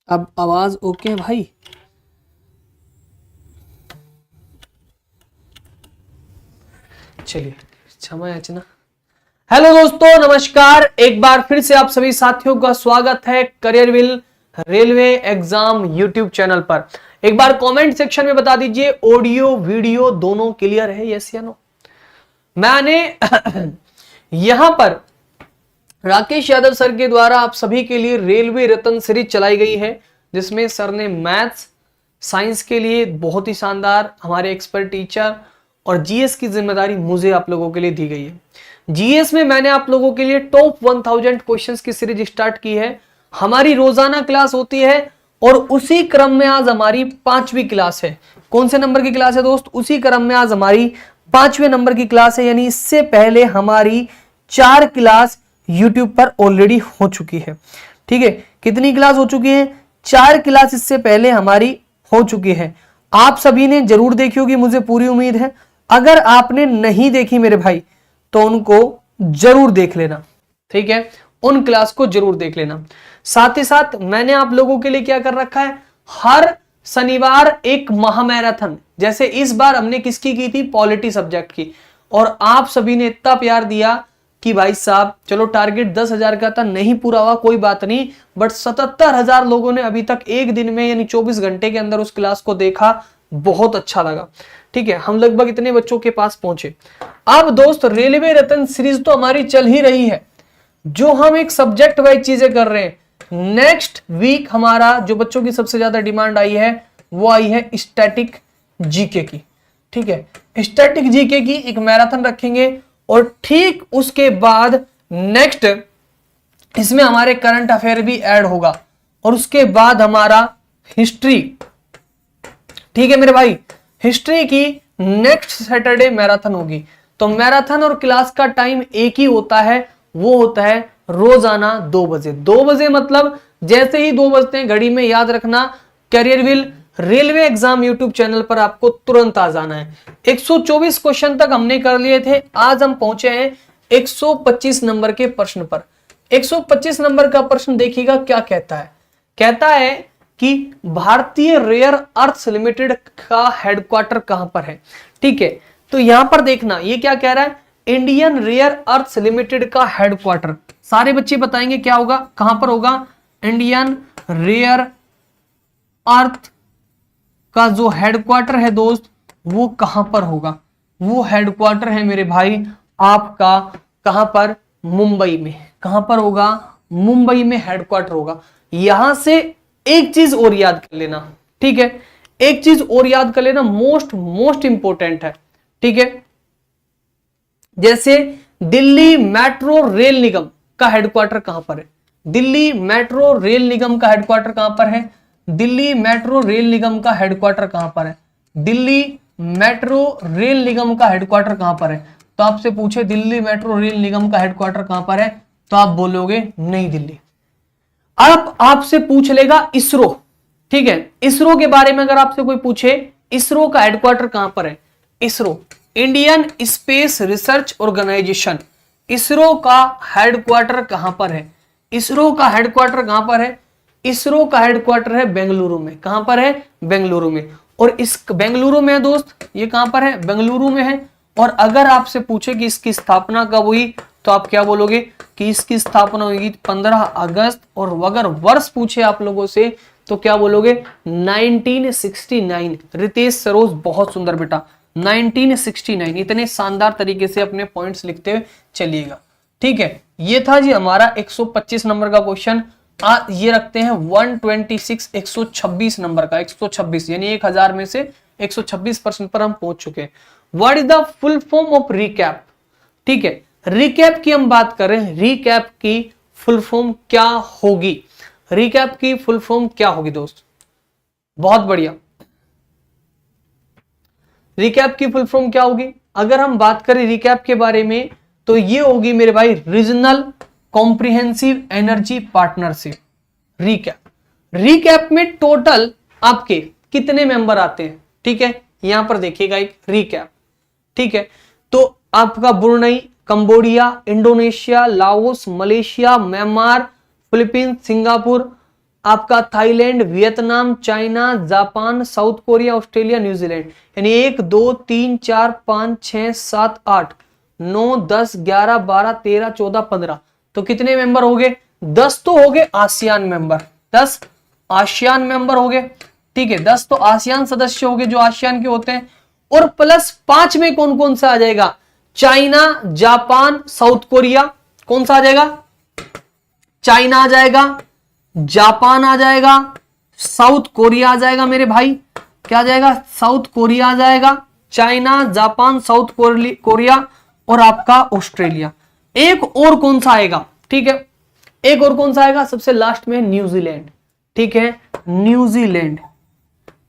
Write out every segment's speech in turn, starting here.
अब आवाज ओके है भाई? चलिए, क्षमा याचना। हेलो दोस्तों, नमस्कार। एक बार फिर से आप सभी साथियों का स्वागत है करियरविल रेलवे एग्जाम यूट्यूब चैनल पर। एक बार कमेंट सेक्शन में बता दीजिए, ऑडियो वीडियो दोनों क्लियर है, यस या नो। मैंने यहां पर राकेश यादव सर के द्वारा आप सभी के लिए रेलवे रत्न सीरीज चलाई गई है, जिसमें सर ने मैथ्स साइंस के लिए बहुत ही शानदार हमारे एक्सपर्ट टीचर और जीएस की जिम्मेदारी मुझे आप लोगों के लिए दी गई है। जीएस में मैंने आप लोगों के लिए टॉप 1000 क्वेश्चंस की सीरीज स्टार्ट की है। हमारी रोजाना क्लास होती है और उसी क्रम में आज हमारी 5वीं क्लास है। कौन से नंबर की क्लास है दोस्त? उसी क्रम में आज हमारी 5वें नंबर की क्लास है, यानी इससे पहले हमारी 4 क्लास यूट्यूब पर ऑलरेडी हो चुकी है। ठीक है, कितनी क्लास हो चुकी है? 4 क्लास इससे पहले हमारी हो चुकी है। आप सभी ने जरूर देखी होगी, मुझे पूरी उम्मीद है। अगर आपने नहीं देखी मेरे भाई तो उनको जरूर देख लेना, ठीक है, उन क्लास को जरूर देख लेना। साथ ही साथ मैंने आप लोगों के लिए क्या कर रखा है, हर शनिवार एक महामैराथन, जैसे इस बार हमने किसकी की थी? पॉलिटी सब्जेक्ट की। और आप सभी ने इतना प्यार दिया कि भाई साहब चलो टारगेट 10,000 का था, नहीं पूरा हुआ कोई बात नहीं, बट 77,000 लोगों ने अभी तक एक दिन में यानी 24 घंटे के अंदर उस क्लास को देखा। बहुत अच्छा लगा। ठीक है, हम लगभग इतने बच्चों के पास पहुंचे। अब दोस्त, रेलवे रत्न सीरीज तो हमारी चल ही रही है, जो हम एक सब्जेक्ट वाइज चीजें कर रहे हैं। नेक्स्ट वीक हमारा जो बच्चों की सबसे ज्यादा डिमांड आई है वो आई है स्टैटिक जीके की। ठीक है, स्टैटिक जीके की एक मैराथन रखेंगे और ठीक उसके बाद नेक्स्ट इसमें हमारे करंट अफेयर भी ऐड होगा और उसके बाद हमारा हिस्ट्री। ठीक है मेरे भाई, हिस्ट्री की नेक्स्ट सैटरडे मैराथन होगी। तो मैराथन और क्लास का टाइम एक ही होता है, वो होता है रोजाना 2 बजे। 2 बजे मतलब जैसे ही 2 बजते हैं घड़ी में याद रखना, करियरविल रेलवे एग्जाम यूट्यूब चैनल पर आपको तुरंत आ जाना है। 124 क्वेश्चन तक हमने कर लिए थे, आज हम पहुंचे हैं 125 नंबर के प्रश्न पर। 125 नंबर का प्रश्न देखिएगा क्या कहता है। कहता है कि भारतीय रेयर अर्थ्स लिमिटेड का हेडक्वार्टर कहां पर है। ठीक है, तो यहां पर देखना ये क्या कह रहा है, इंडियन रेयर अर्थ्स लिमिटेड का हेडक्वार्टर। सारे बच्चे बताएंगे क्या होगा, कहां पर होगा? इंडियन रेयर अर्थ का जो हेडक्वार्टर है दोस्त, वो कहां पर होगा? वो हेडक्वार्टर है मेरे भाई आपका कहां पर? मुंबई में। कहां पर होगा? मुंबई में हेडक्वार्टर होगा। यहां से एक चीज और याद कर लेना, ठीक है, एक चीज और याद कर लेना, मोस्ट इंपोर्टेंट है। ठीक है, जैसे दिल्ली मेट्रो रेल निगम का हेडक्वार्टर कहां पर है? दिल्ली मेट्रो रेल निगम का हेडक्वार्टर कहां पर है? दिल्ली मेट्रो रेल निगम का हेडक्वार्टर कहां पर है? दिल्ली मेट्रो रेल निगम का हेडक्वार्टर कहां पर है? तो आपसे पूछे दिल्ली मेट्रो रेल निगम का हेडक्वार्टर कहां पर है, तो आप बोलोगे नई दिल्ली। अब आपसे पूछ लेगा इसरो। ठीक है, इसरो के बारे में अगर आपसे कोई पूछे इसरो का हेडक्वार्टर कहां पर है? ISRO, Indian Space Research Organisation, ISRO का हेडक्वार्टर कहां पर है? इसरो का हेडक्वार्टर कहां पर है? इसरो का हेडक्वार्टर है बेंगलुरु में। कहां पर है? बेंगलुरु में। और इस बेंगलुरु में है दोस्त, ये कहां पर है? बेंगलुरु में है। और अगर आपसे पूछे कि इसकी स्थापना कब हुई, तो आप क्या बोलोगे कि इसकी स्थापना हुई 15 अगस्त। और अगर वर्ष पूछे आप लोगों से तो क्या बोलोगे? 1969। रितेश सरोज, बहुत सुंदर बेटा, 1969। इतने शानदार तरीके से अपने पॉइंट्स लिखते हुए चलिएगा। ठीक है, ये था जी हमारा 125 नंबर का क्वेश्चन। ये रखते हैं 126 126 नंबर का, 126 यानी 1000 में से 126% पर हम पहुंच चुके हैं। What is the full form of recap? ठीक है, रिकैप की हम बात करें, रिकैप की फुल फॉर्म क्या होगी? रिकैप की फुल फॉर्म क्या होगी दोस्त? बहुत बढ़िया, रिकैप की फुल फॉर्म क्या होगी? अगर हम बात करें रिकैप के बारे में तो ये होगी मेरे भाई regional comprehensive energy partnership. Recap, recap में टोटल आपके कितने मेंबर आते हैं? ठीक है, यहां पर देखिएगा एक रिकैप। ठीक है, तो आपका Brunei, Cambodia, Indonesia, Laos, Malaysia, Myanmar, Philippines, Singapore, आपका Thailand, Vietnam, China, Japan, South Korea, Australia, New Zealand. यानी 1 2 3 4 5 6 7 8 9 10 11 12 13 14 15। तो कितने मेंबर हो गए? 10 तो हो गए आसियान मेंबर, 10 आसियान मेंबर हो गए। ठीक है, 10 तो आसियान सदस्य हो गए जो आसियान के होते हैं। और प्लस 5 में कौन कौन सा आ जाएगा? China, Japan, South Korea. कौन सा आ जाएगा? चाइना आ जाएगा, जापान आ जाएगा, साउथ कोरिया आ जाएगा मेरे भाई। क्या आ जाएगा? साउथ कोरिया आ जाएगा, चाइना, जापान, साउथ कोरिया और आपका ऑस्ट्रेलिया। एक और कौन सा आएगा? ठीक है, एक और कौन सा आएगा? सबसे लास्ट में न्यूजीलैंड। ठीक है, न्यूजीलैंड।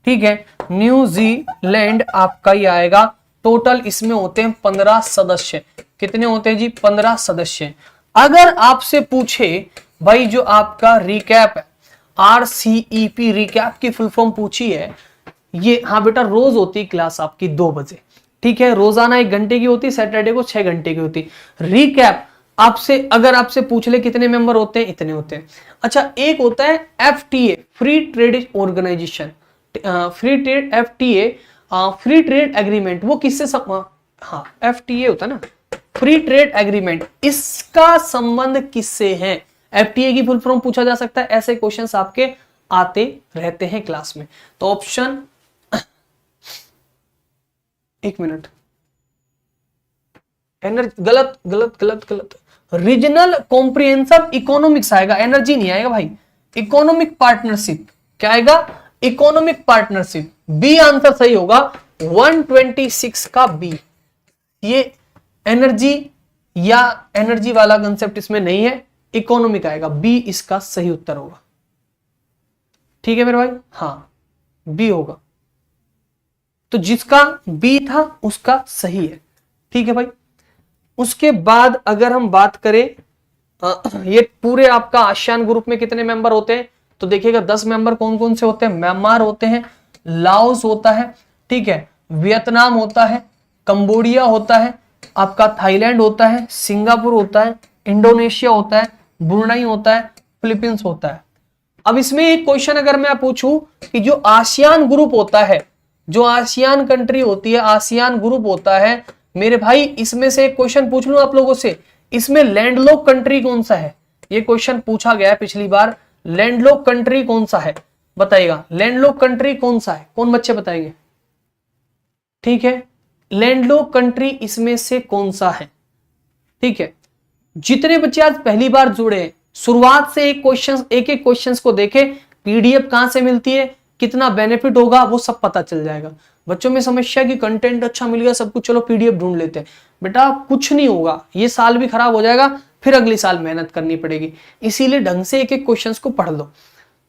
ठीक है, न्यूजीलैंड आपका ही आएगा। टोटल इसमें होते हैं 15 सदस्य। कितने होते हैं जी? 15 सदस्य। अगर आपसे पूछे भाई जो आपका रिकैप है, RCEP रिकैप की फुल फॉर्म पूछी है ये, हाँ बेटा रोज होती क्लास आपकी 2 बजे। ठीक है, रोजाना 1 घंटे की होती, सैटरडे को 6 घंटे की होती। रिकैप आपसे अगर आपसे पूछ ले कितने मेंबर होते हैं, इतने होते हैं। अच्छा, एक होता है FTA, free trade organisation, free trade FTA, free trade agreement. वो किससे हाँ FTA होता है ना, फ्री ट्रेड एग्रीमेंट। इसका संबंध किससे है? FTA की फुल फॉर्म पूछा जा सकता है, ऐसे क्वेश्चंस आपके आते रहते हैं क्लास में। तो ऑप्शन, एक मिनट, एनर्जी गलत गलत गलत गलत, रीजनल कॉम्प्रिहेंसिव इकोनॉमिक्स आएगा, एनर्जी नहीं आएगा भाई। इकोनॉमिक पार्टनरशिप, क्या आएगा? Economic partnership. बी आंसर सही होगा, 126 का बी। ये एनर्जी या एनर्जी वाला कंसेप्ट इसमें नहीं है, इकोनॉमिक आएगा, बी इसका सही उत्तर होगा। ठीक है मेरे भाई, हाँ बी होगा। तो जिसका बी था उसका सही है। ठीक है भाई, उसके बाद अगर हम बात करें ये पूरे आपका आसियान ग्रुप में कितने मेंबर होते हैं, तो देखिएगा 10 मेंबर कौन कौन से होते हैं? म्यांमार होते हैं, लाओस होता है, ठीक है, वियतनाम होता है, कंबोडिया होता है, आपका थाईलैंड होता है, सिंगापुर होता है, इंडोनेशिया होता है, ब्रुनाई होता है, फिलीपींस होता है। अब इसमें एक क्वेश्चन अगर मैं पूछूं कि जो आसियान ग्रुप होता है, जो आसियान कंट्री होती है, आसियान ग्रुप होता है मेरे भाई, इसमें से एक क्वेश्चन पूछ लूं आप लोगों से, इसमें लैंडलॉक कंट्री कौन सा है? ये क्वेश्चन पूछा गया है पिछली बार, लैंडलॉक कंट्री कौन सा है? बताइएगा, लैंडलॉक कंट्री कौन सा है? कौन बच्चे बताएंगे? ठीक है, लैंडलॉक कंट्री इसमें से कौन सा है? ठीक है, जितने बच्चे आज पहली बार जुड़े हैं, शुरुआत से एक एक क्वेश्चंस को देखे, PDF कहां से मिलती है, कितना बेनिफिट होगा वो सब पता चल जाएगा। बच्चों में समस्या कि कंटेंट अच्छा मिल गया सब कुछ, चलो PDF ढूंढ लेते हैं। बेटा कुछ नहीं होगा, ये साल भी खराब हो जाएगा, फिर अगली साल मेहनत करनी पड़ेगी। इसीलिए ढंग से एक एक क्वेश्चंस को पढ़ लो।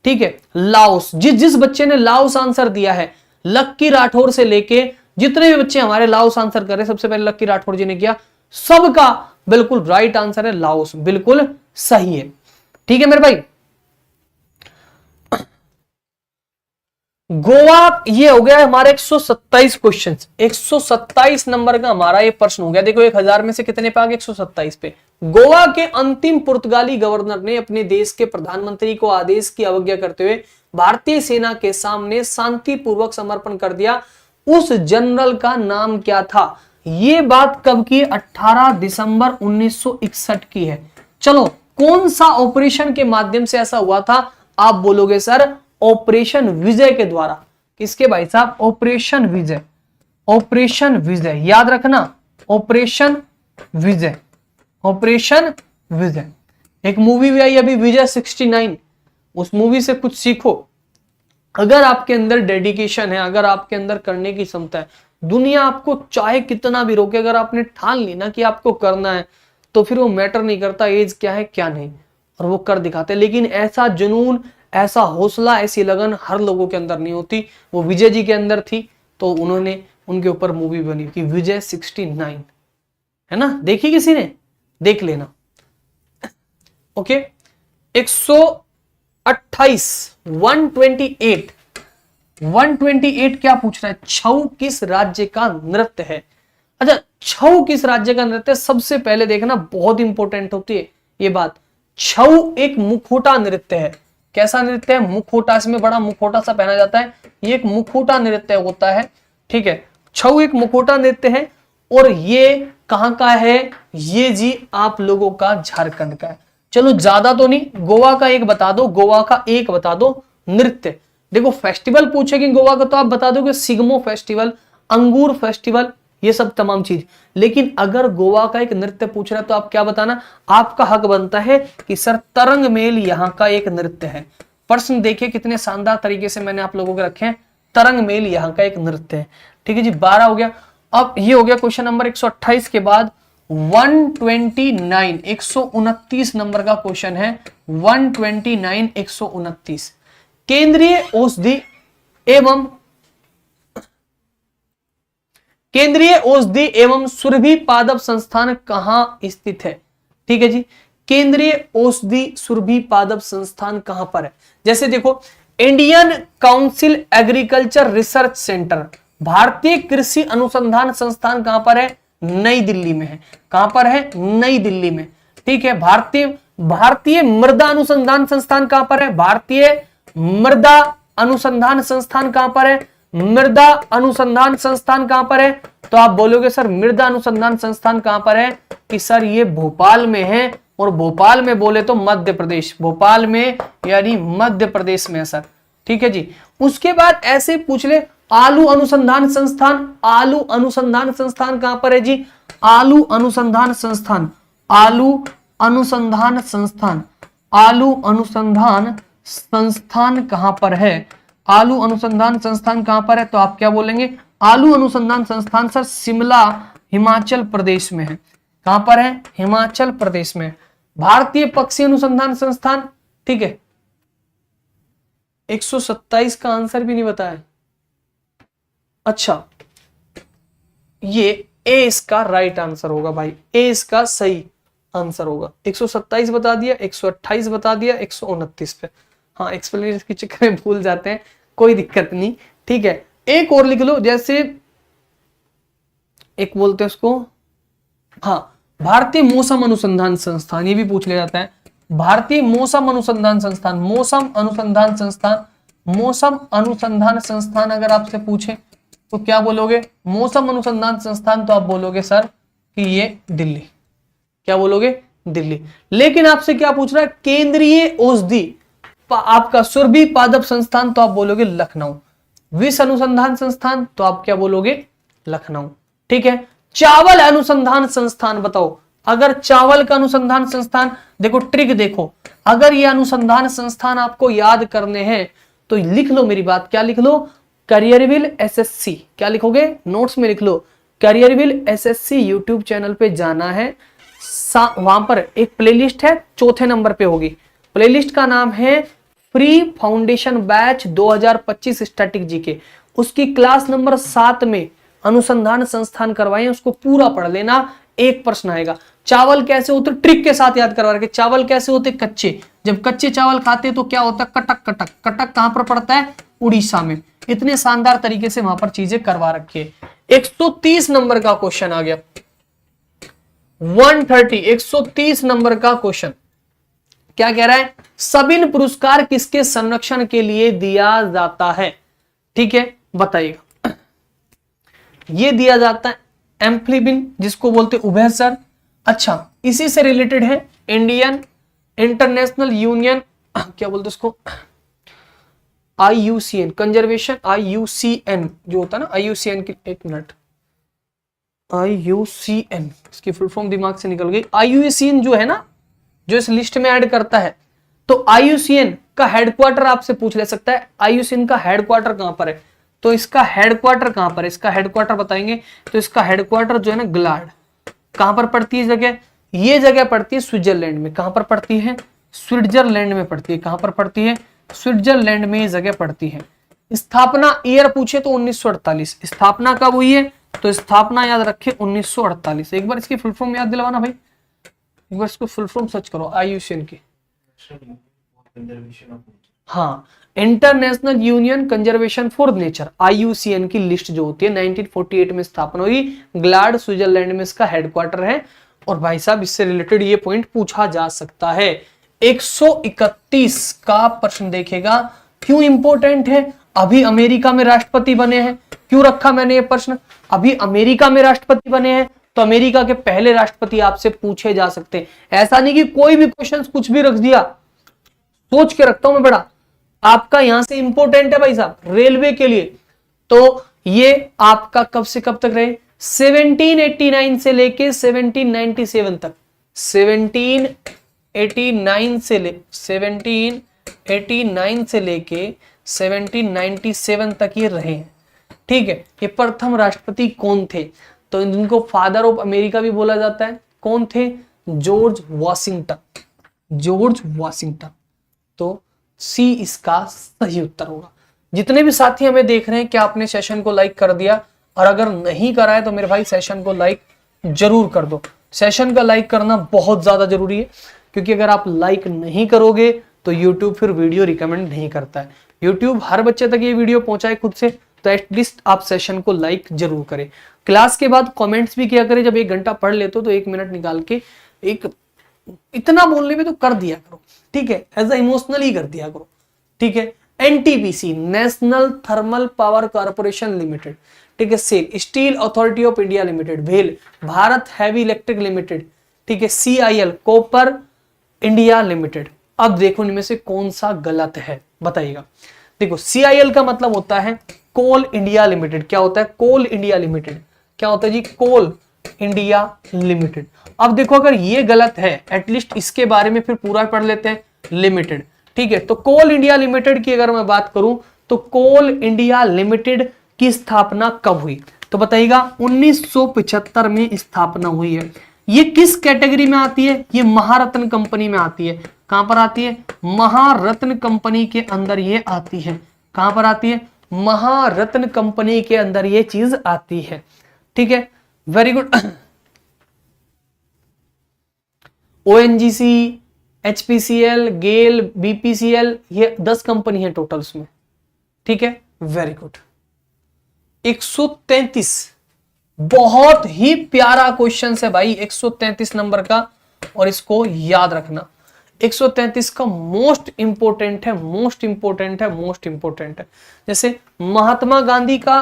ठीक है, लाओस, जिस बच्चे ने लाओस आंसर दिया है, लक्की राठौर से लेके जितने भी बच्चे हमारे लाओस आंसर कर रहे, सबसे पहले लक्की राठौर जी ने किया, सबका बिल्कुल राइट आंसर है लाओस, बिल्कुल सही है। ठीक है मेरे भाई, गोवा, ये हो गया हमारे 127 क्वेश्चन, 127 नंबर का हमारा ये प्रश्न हो गया। देखो 1000 में से कितने पे आ गए? 127 पे। गोवा के अंतिम पुर्तगाली गवर्नर ने अपने देश के प्रधानमंत्री को आदेश की अवज्ञा करते हुए भारतीय सेना के सामने शांतिपूर्वक समर्पण कर दिया। उस जनरल का नाम क्या था? ये बात कब की? 18 दिसंबर 1961 की है। चलो, कौन सा ऑपरेशन के माध्यम से ऐसा हुआ था? आप बोलोगे सर ऑपरेशन विजय के द्वारा। किसके भाई साहब? ऑपरेशन विजय। ऑपरेशन विजय याद रखना, ऑपरेशन विजय, ऑपरेशन विजय। एक मूवी भी आई अभी, विजय 69, उस मूवी से कुछ सीखो। अगर आपके अंदर डेडिकेशन है, अगर आपके अंदर करने की क्षमता है, दुनिया आपको चाहे कितना भी रोके, अगर आपने ठान ली ना कि आपको करना है, तो फिर वो मैटर नहीं करता एज क्या है क्या नहीं, और वो कर दिखाते। लेकिन ऐसा जुनून, ऐसा हौसला, ऐसी लगन हर लोगों के अंदर नहीं होती। वो विजय जी के अंदर थी, तो उन्होंने उनके ऊपर मूवी बनी कि विजय 69, है ना? देखी किसी ने? देख लेना। ओके, 128 128 क्या पूछ रहा है? छऊ किस राज्य का नृत्य है? अच्छा, छऊ किस राज्य का नृत्य? सबसे पहले देखना, बहुत इंपॉर्टेंट होती है ये बात। छऊ एक मुखौटा नृत्य है। कैसा नृत्य है? मुखौटा, इसमें बड़ा मुखौटा सा पहना जाता है, ये एक मुखौटा नृत्य होता है, ठीक है। छऊ एक मुखौटा नृत्य है, और ये कहां का है? ये जी आप लोगों का झारखंड का है। चलो ज्यादा तो नहीं, गोवा का एक बता दो, गोवा का एक बता दो नृत्य। देखो फेस्टिवल पूछेगी गोवा का तो आप बता दोगे सिग्मो फेस्टिवल, अंगूर फेस्टिवल, ये सब तमाम चीज। लेकिन अगर गोवा का एक नृत्य पूछ रहा है तो आप क्या बताना? आपका हक बनता है कि सर तरंग मेल यहाँ का एक नृत्य है। प्रश्न देखिए कितने शानदार तरीके से मैंने आप लोगों को रखे हैं, तरंग मेल यहाँ का एक नृत्य है, ठीक है जी। 12 हो गया। अब ये हो गया क्वेश्चन नंबर 128 के बाद 129 129 नंबर का क्वेश्चन है, 129 129। केंद्रीय औषधि एवं सुरभि पादप संस्थान कहां स्थित है? ठीक है जी, केंद्रीय औषधि सुरभि पादप संस्थान कहां पर है? जैसे देखो, Indian council agriculture research centre, भारतीय कृषि अनुसंधान संस्थान कहां पर है? नई दिल्ली में है। कहां पर है? नई दिल्ली में, ठीक है। भारतीय मृदा अनुसंधान संस्थान कहां पर है? भारतीय मृदा अनुसंधान संस्थान कहां पर है? मृदा अनुसंधान संस्थान कहां पर है? तो आप बोलोगे सर मृदा अनुसंधान संस्थान कहां पर है? कि सर ये भोपाल में है, और भोपाल में बोले तो मध्य प्रदेश, भोपाल में यानी मध्य प्रदेश में है सर, ठीक है जी। उसके बाद ऐसे पूछ ले, आलू अनुसंधान संस्थान, आलू अनुसंधान संस्थान कहां पर है जी? आलू अनुसंधान संस्थान, आलू अनुसंधान संस्थान, आलू अनुसंधान संस्थान कहां पर है? आलू अनुसंधान संस्थान कहां पर है? तो आप क्या बोलेंगे? आलू अनुसंधान संस्थान सर शिमला हिमाचल प्रदेश में है। कहां पर है? हिमाचल प्रदेश में। भारतीय पक्षी अनुसंधान संस्थान, ठीक है। 127 का आंसर भी नहीं बताया। अच्छा, ये ए इसका राइट आंसर होगा भाई, ए इसका सही आंसर होगा। 127 बता दिया, 128 बता दिया, 129 पे। हाँ, एक्सप्लेनेशन के चक्कर में भूल जाते हैं, कोई दिक्कत नहीं, ठीक है। एक और लिख लो, जैसे एक बोलते हैं उसको, हाँ, भारतीय मौसम अनुसंधान संस्थान, ये भी पूछ लिया जाता है। भारतीय मौसम अनुसंधान संस्थान, मौसम अनुसंधान संस्थान, मौसम अनुसंधान संस्थान अगर आपसे पूछे तो क्या बोलोगे? मौसम अनुसंधान संस्थान, तो आप बोलोगे सर कि ये दिल्ली। क्या बोलोगे? दिल्ली। लेकिन आपसे क्या पूछ रहा है? केंद्रीय औषधि आपका सुरभि पादप संस्थान, तो आप बोलोगे लखनऊ। विष अनुसंधान संस्थान, तो आप क्या बोलोगे? लखनऊ, ठीक है। चावल अनुसंधान संस्थान बताओ, अगर चावल का अनुसंधान संस्थान, देखो ट्रिक देखो, अगर ये अनुसंधान संस्थान आपको याद करने हैं तो लिख लो मेरी बात, क्या लिख लो? करियरविल एसएससी। क्या लिखोगे? नोट्स में लिख लो करियरविल एसएससी यूट्यूब चैनल पे जाना है, वहां पर एक प्लेलिस्ट है, चौथे नंबर पे होगी। प्लेलिस्ट का नाम है free foundation batch 2025 static GK. उसकी क्लास नंबर 7 में अनुसंधान संस्थान करवाए, उसको पूरा पढ़ लेना। एक प्रश्न आएगा, चावल कैसे होते, ट्रिक के साथ याद करवा रखे, चावल कैसे होते? कच्चे। जब कच्चे चावल खाते तो क्या होता? कटक कटक। कटक कहां पर पड़ता है? उड़ीसा में। इतने शानदार तरीके से वहां पर चीजें करवा रखी है। 130 नंबर का क्वेश्चन आ गया, 130 नंबर का क्वेश्चन क्या कह रहा है? सबिन पुरस्कार किसके संरक्षण के लिए दिया जाता है? ठीक है, बताइएगा। ये दिया जाता है एम्फीबियन, जिसको बोलते उभयचर। अच्छा, इसी से रिलेटेड है इंडियन इंटरनेशनल यूनियन, क्या बोलते उसको, IUCN कंजर्वेशन, IUCN जो होता है ना, IUCN की, एक मिनट, IUCN इसकी फुल फॉर्म दिमाग से निकल गई। IUCN जो है ना, जो इस लिस्ट में ऐड करता है, तो IUCN का हेडक्वार्टर आपसे पूछ ले सकता है, IUCN का हेडक्वार्टर कहां पर है? तो इसका हेडक्वार्टर कहां पर है? इसका हेडक्वार्टर बताएंगे तो इसका हेडक्वार्टर जो है ना ग्लाड, कहां पर पड़ती है जगह? ये जगह पड़ती है स्विट्जरलैंड में। कहां पर पड़ती है? स्विट्जरलैंड में पड़ती है। कहां पर पड़ती है? स्विट्जरलैंड में ये जगह पड़ती है। स्थापना ईयर पूछे तो 1948। स्थापना कब हुई है? तो स्थापना याद रखे 1948। एक बार इसकी फुल फॉर्म याद दिलवाना भाई, एक बार इसको फुल फॉर्म सर्च करो IUCN की। हाँ, international union conservation for nature, IUCN की लिस्ट जो होती है 1948 में स्थापना हुई, ग्लाड स्विट्जरलैंड में इसका हेडक्वार्टर है। और भाई साहब इससे रिलेटेड ये पॉइंट पूछा जा सकता है। 131 का प्रश्न देखेगा। क्यों इंपॉर्टेंट है? अभी अमेरिका में राष्ट्रपति बने हैं। क्यों रखा मैंने ये प्रश्न? अभी अमेरिका में राष्ट्रपति बने हैं तो अमेरिका के पहले राष्ट्रपति आपसे पूछे जा सकते हैं। ऐसा नहीं कि कोई भी क्वेश्चन कुछ भी रख दिया, सोच के रखता हूं मैं बड़ा। आपका यहां से इंपॉर्टेंट है भाई साहब रेलवे के लिए। तो ये आपका कब से कब तक रहे? 1789 से लेके 1797 तक। 1789 से लेके 1797 तक ये रहे हैं। ठीक है, ये प्रथम राष्ट्रपति कौन थे? तो इनको फादर ऑफ अमेरिका भी बोला जाता है। कौन थे? George Washington. George Washington. तो सी इसका सही उत्तर होगा। जितने भी साथी हमें देख रहे हैं, क्या आपने सेशन को लाइक कर दिया? और अगर नहीं करा है तो मेरे भाई सेशन को लाइक जरूर कर दो। सेशन का लाइक करना बहुत ज्यादा जरूरी है, क्योंकि अगर आप लाइक नहीं करोगे तो YouTube फिर वीडियो रिकमेंड नहीं करता है। YouTube हर बच्चे तक ये वीडियो पहुंचाए खुद से, तो एटलीस्ट आप सेशन को लाइक जरूर करें। क्लास के बाद कमेंट्स भी किया करें। जब 1 घंटा पढ़ लेते हो तो 1 मिनट निकाल के एक इतना बोलने में तो कर दिया करो, ठीक है, एज इमोशनल ही कर दिया करो, ठीक है। NTPC, National Thermal Power Corporation Limited, ठीक है। SAIL, Steel Authority of India Limited. भेल, भारत हैवी इलेक्ट्रिक लिमिटेड, ठीक है। CIL, Copper India Limited. अब देखो इनमें से कौन सा गलत है, बताइएगा। देखो सीआईएल का मतलब होता है कोल इंडिया लिमिटेड। क्या होता है? कोल इंडिया लिमिटेड। क्या होता है जी? कोल इंडिया लिमिटेड। अब देखो अगर ये गलत है, एटलीस्ट इसके बारे में फिर पूरा पढ़ लेते हैं। लिमिटेड, ठीक है। तो कोल इंडिया लिमिटेड की अगर मैं बात करूं तो कोल इंडिया लिमिटेड की स्थापना कब हुई? तो बताइएगा 1975 में स्थापना हुई है। ये किस कैटेगरी में आती है? ये महारत्न कंपनी में आती है। कहां पर आती है? महारत्न कंपनी के अंदर ये आती है। कहां पर आती है? महारत्न कंपनी के अंदर ये चीज आती है, ठीक है। Very good. ओएनजीसी, एचपीसीएल, गेल, बीपीसीएल, ये 10 कंपनी है टोटल उसमें, ठीक है। Very good. 133 बहुत ही प्यारा क्वेश्चन है भाई, 133 नंबर का, और इसको याद रखना। 133 का मोस्ट इंपोर्टेंट है, मोस्ट इंपोर्टेंट है, मोस्ट इंपोर्टेंट है। जैसे महात्मा गांधी का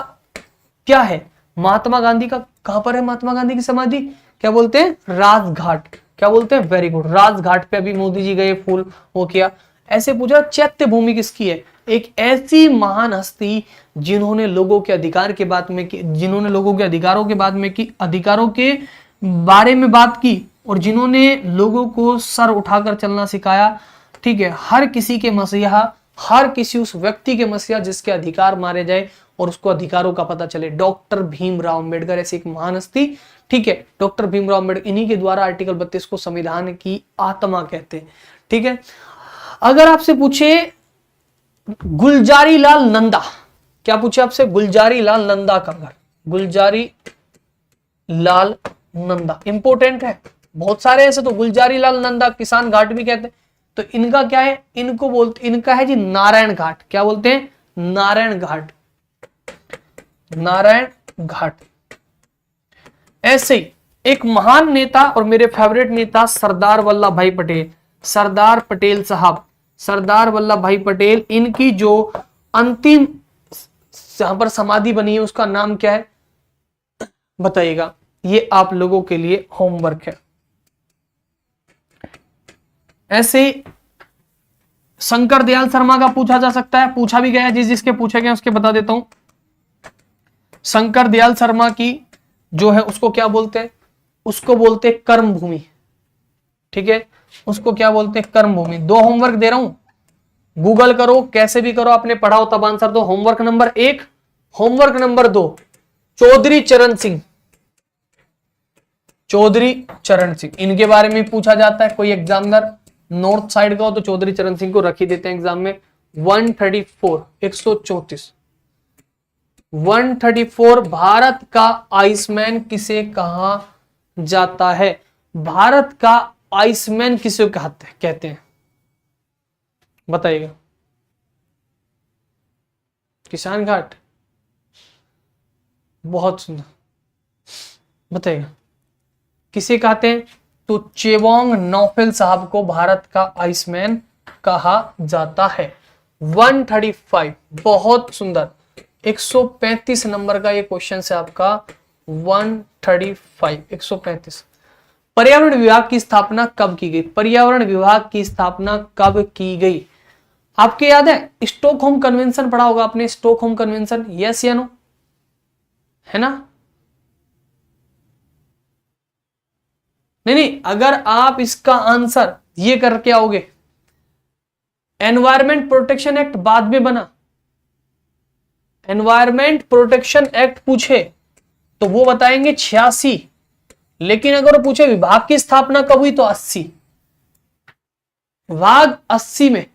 क्या है? महात्मा गांधी का कहां पर है? महात्मा गांधी की समाधि क्या बोलते हैं? राजघाट। क्या बोलते हैं? वेरी गुड, राजघाट पे अभी मोदी जी गए, फूल हो किया। ऐसे पूछा चैत्य भूमि किसकी है? एक ऐसी महान हस्ती जिन्होंने लोगों के अधिकार के बात में की, जिन्होंने लोगों के अधिकारों के बाद में की, अधिकारों के बारे में बात की, और जिन्होंने लोगों को सर उठाकर चलना सिखाया, ठीक है। हर किसी के मसीहा, हर किसी उस व्यक्ति के मसीहा जिसके अधिकार मारे जाए और उसको अधिकारों का पता चले। डॉक्टर भीमराव अंबेडकर ऐसी एक महान हस्ती, ठीक है। डॉक्टर भीमराव अंबेडकर, इन्हीं के द्वारा आर्टिकल 32 को संविधान की आत्मा कहते हैं, ठीक है। अगर आपसे पूछे गुलजारी लाल नंदा, क्या पूछे आपसे? गुलजारी लाल नंदा का घर, गुलजारी लाल नंदा इंपोर्टेंट है। बहुत सारे ऐसे तो गुलजारी लाल नंदा किसान घाट भी कहते हैं। तो इनका क्या है? इनको बोलते, इनका है जी नारायण घाट। क्या बोलते हैं? नारायण घाट, नारायण घाट। ऐसे ही एक महान नेता और मेरे फेवरेट नेता सरदार वल्लभ भाई पटेल, सरदार पटेल साहब, सरदार वल्लभ भाई पटेल, इनकी जो अंतिम जहां पर समाधि बनी है उसका नाम क्या है? बताइएगा। ये आप लोगों के लिए होमवर्क है। ऐसे शंकर दयाल शर्मा का पूछा जा सकता है, पूछा भी गया, जिस जिसके पूछे गए उसके बता देता हूं। शंकर दयाल शर्मा की जो है उसको क्या बोलते हैं? उसको बोलते हैं कर्म भूमि, ठीक है। उसको क्या बोलते हैं? कर्म भूमि। 2 होमवर्क दे रहा हूं, गूगल करो, कैसे भी करो, आपने पढ़ा हो तब आंसर दो। Homework number 1, homework number 2, Chaudhary Charan Singh, Chaudhary Charan Singh, इनके बारे में पूछा जाता है। कोई एग्जामिनर नॉर्थ साइड का हो तो चौधरी चरण सिंह को रख ही देते हैं एग्जाम में। 134, 134, 134, भारत का आइसमैन किसे कहा जाता है? भारत का आइसमैन किसे कहते हैं? बताइएगा। किसान घाट, बहुत सुंदर, बताइएगा किसे कहते हैं? तो चेवोंग नौफिल साहब को भारत का आइसमैन कहा जाता है। 135, बहुत सुंदर। 135 नंबर का ये क्वेश्चन है आपका। 135, 135। पर्यावरण विभाग की स्थापना कब की गई? पर्यावरण विभाग की स्थापना कब की गई? आपके याद है स्टॉकहोम कन्वेंशन पढ़ा होगा आपने, स्टॉकहोम कन्वेंशन, यस या नो, है ना? नहीं, अगर आप इसका आंसर ये करके आओगे, एनवायरमेंट प्रोटेक्शन एक्ट बाद में बना, एनवायरमेंट प्रोटेक्शन एक्ट पूछे तो वो बताएंगे 86, लेकिन अगर वो पूछे विभाग की स्थापना कब हुई तो 80। विभाग 80 में।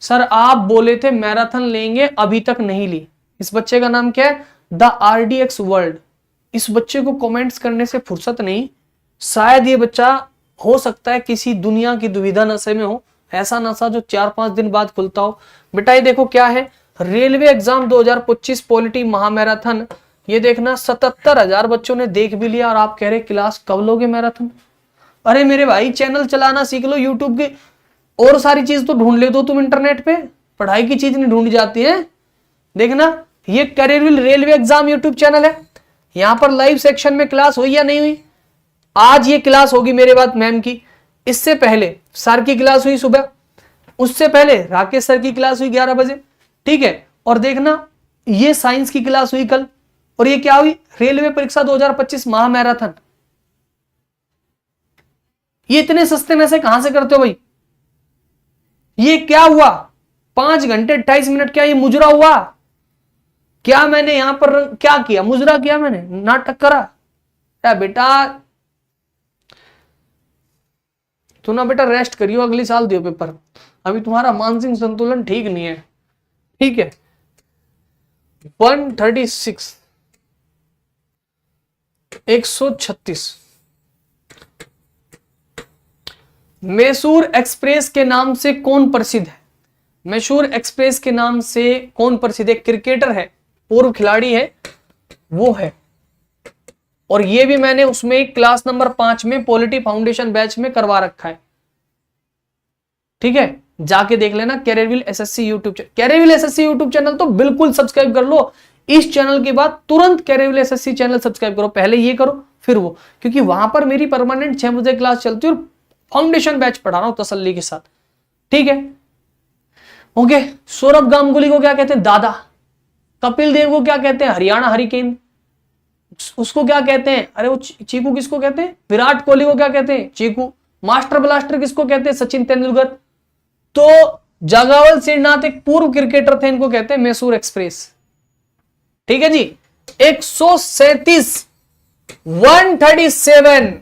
सर आप बोले थे मैराथन लेंगे, अभी तक नहीं ली। इस बच्चे का नाम क्या है? The RDX world. इस बच्चे को कमेंट्स करने से फुर्सत नहीं, शायद ये बच्चा हो सकता है किसी दुनिया की दुविधा नशे में हो, ऐसा नशा जो 4-5 दिन बाद खुलता हो। बेटा ये देखो क्या है, रेलवे एग्जाम 2025 पॉलिटी महामैराथन। ये देखना 77,000 बच्चों ने देख भी लिया और आप कह रहे क्लास कब लोगे मैराथन? अरे मेरे भाई चैनल चलाना सीख लो यूट्यूब के, और सारी चीज तो ढूंढ ले दो तुम इंटरनेट पे, पढ़ाई की चीज नहीं ढूंढी जाती है। देखना ये करियरविल रेलवे एग्जाम यूट्यूब चैनल है, यहां पर लाइव सेक्शन में क्लास हुई या नहीं हुई? आज ये क्लास होगी मेरे बाद मैम की, इससे पहले सर की क्लास हुई सुबह, उससे पहले राकेश सर की क्लास हुई 11 बजे, ठीक है। और देखना ये साइंस की क्लास हुई कल, और ये क्या हुई? रेलवे परीक्षा 2025 महामैराथन। ये इतने सस्ते में से कहां से करते हो भाई? ये क्या हुआ? 5 घंटे 28 मिनट क्या ये मुजरा हुआ? क्या मैंने यहां पर क्या किया? मुजरा किया मैंने, नाटक करा? क्या बेटा तू ना बेटा रेस्ट करियो, अगली साल दियो पेपर, अभी तुम्हारा मानसिक संतुलन ठीक नहीं है, ठीक है। 136, 136। मैसूर एक्सप्रेस के नाम से कौन प्रसिद्ध है? मैसूर एक्सप्रेस के नाम से कौन प्रसिद्ध है? क्रिकेटर है, पूर्व खिलाड़ी है, वो है। और ये भी मैंने उसमें क्लास नंबर 5 में पॉलिटी फाउंडेशन बैच में करवा रखा है, ठीक है, जाके देख लेना। Careerwill SSC YouTube channel, Careerwill SSC YouTube channel तो बिल्कुल सब्सक्राइब कर लो। इस चैनल के बाद तुरंत कैरियरविल एसएससी चैनल सब्सक्राइब करो, पहले ये करो फिर वो, क्योंकि वहां पर मेरी परमानेंट 6 बजे क्लास चलती है और फाउंडेशन बैच पढ़ा रहा हूं तसल्ली के साथ, ठीक है। ओके, सौरभ गांगुली को क्या कहते हैं? दादा। कपिल देव को क्या कहते हैं? हरियाणा हरिकेन। उसको क्या कहते हैं? अरे वो चीकू किसको कहते हैं? विराट कोहली को क्या कहते हैं? चीकू। मास्टर ब्लास्टर किसको कहते हैं? सचिन तेंदुलकर। तो जगावल श्रीनाथ एक पूर्व क्रिकेटर थे, इनको कहते हैं मैसूर एक्सप्रेस, ठीक है जी। 137, 137,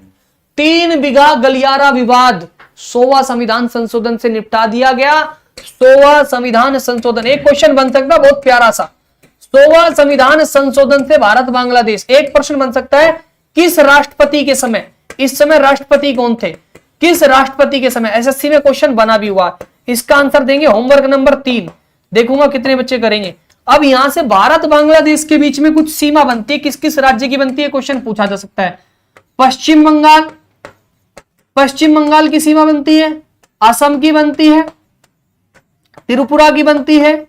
3 बीघा गलियारा विवाद 100वां संविधान संशोधन से निपटा दिया गया। 100वां संविधान संशोधन, एक क्वेश्चन बन सकता है बहुत प्यारा सा। 100वां संविधान संशोधन से भारत बांग्लादेश, एक प्रश्न बन सकता है, किस राष्ट्रपति के समय, इस समय राष्ट्रपति कौन थे? किस राष्ट्रपति के समय? एसएससी में क्वेश्चन बना भी हुआ, इसका आंसर देंगे होमवर्क नंबर 3, देखूंगा कितने बच्चे करेंगे। अब यहां से भारत बांग्लादेश के बीच में कुछ सीमा बनती है, किस किस राज्य की बनती है? क्वेश्चन पूछा जा सकता है। पश्चिम बंगाल, पश्चिम बंगाल की सीमा बनती है, असम की बनती है, त्रिपुरा की बनती है,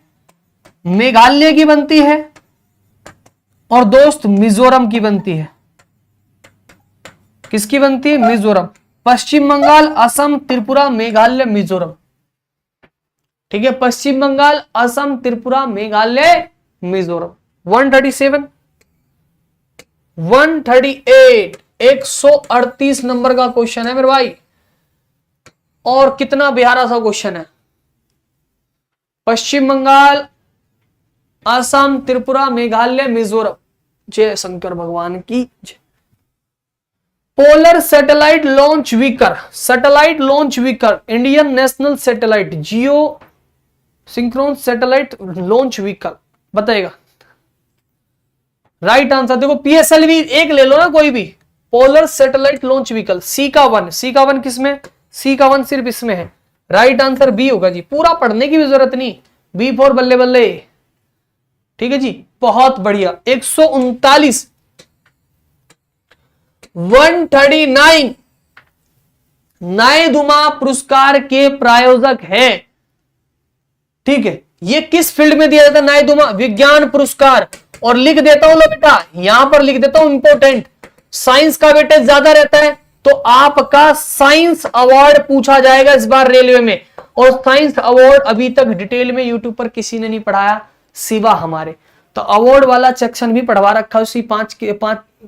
मेघालय की बनती है, और दोस्त मिजोरम की बनती है। किसकी बनती है? मिजोरम। पश्चिम बंगाल, असम, त्रिपुरा, मेघालय, मिजोरम, ठीक है। पश्चिम बंगाल, असम, त्रिपुरा, मेघालय, मिजोरम। 137, 138, 138 नंबर का क्वेश्चन है मेरे भाई, और कितना बिहारा सा क्वेश्चन है। पश्चिम बंगाल, असम, त्रिपुरा, मेघालय, मिजोरम। जय शंकर भगवान की जय। Polar satellite launch vehicle, satellite launch vehicle, Indian national satellite geo synchronous satellite launch vehicle बताएगा। राइट आंसर देखो, पीएसएलवी एक ले लो ना कोई भी। Polar satellite launch vehicle, C का 1, सी का 1 किसमें? सी का 1 सिर्फ इसमें है। राइट आंसर बी होगा जी, पूरा पढ़ने की भी जरूरत नहीं, बी फॉर बल्ले बल्ले, ठीक है जी, बहुत बढ़िया। 139, 139 नायदुमा पुरस्कार के प्रायोजक है। ठीक है, ये किस फील्ड में दिया जाता है? नायदुमा विज्ञान पुरस्कार। और लिख देता हूं लो बेटा, यहां पर लिख देता हूं इंपॉर्टेंट, साइंस का वेटेज ज्यादा रहता है तो आपका साइंस अवार्ड पूछा जाएगा इस बार रेलवे में। और साइंस अवार्ड अभी तक डिटेल में यूट्यूब पर किसी ने नहीं पढ़ाया सिवा हमारे, तो अवार्ड वाला सेक्शन भी पढ़वा रखा है उसी पांच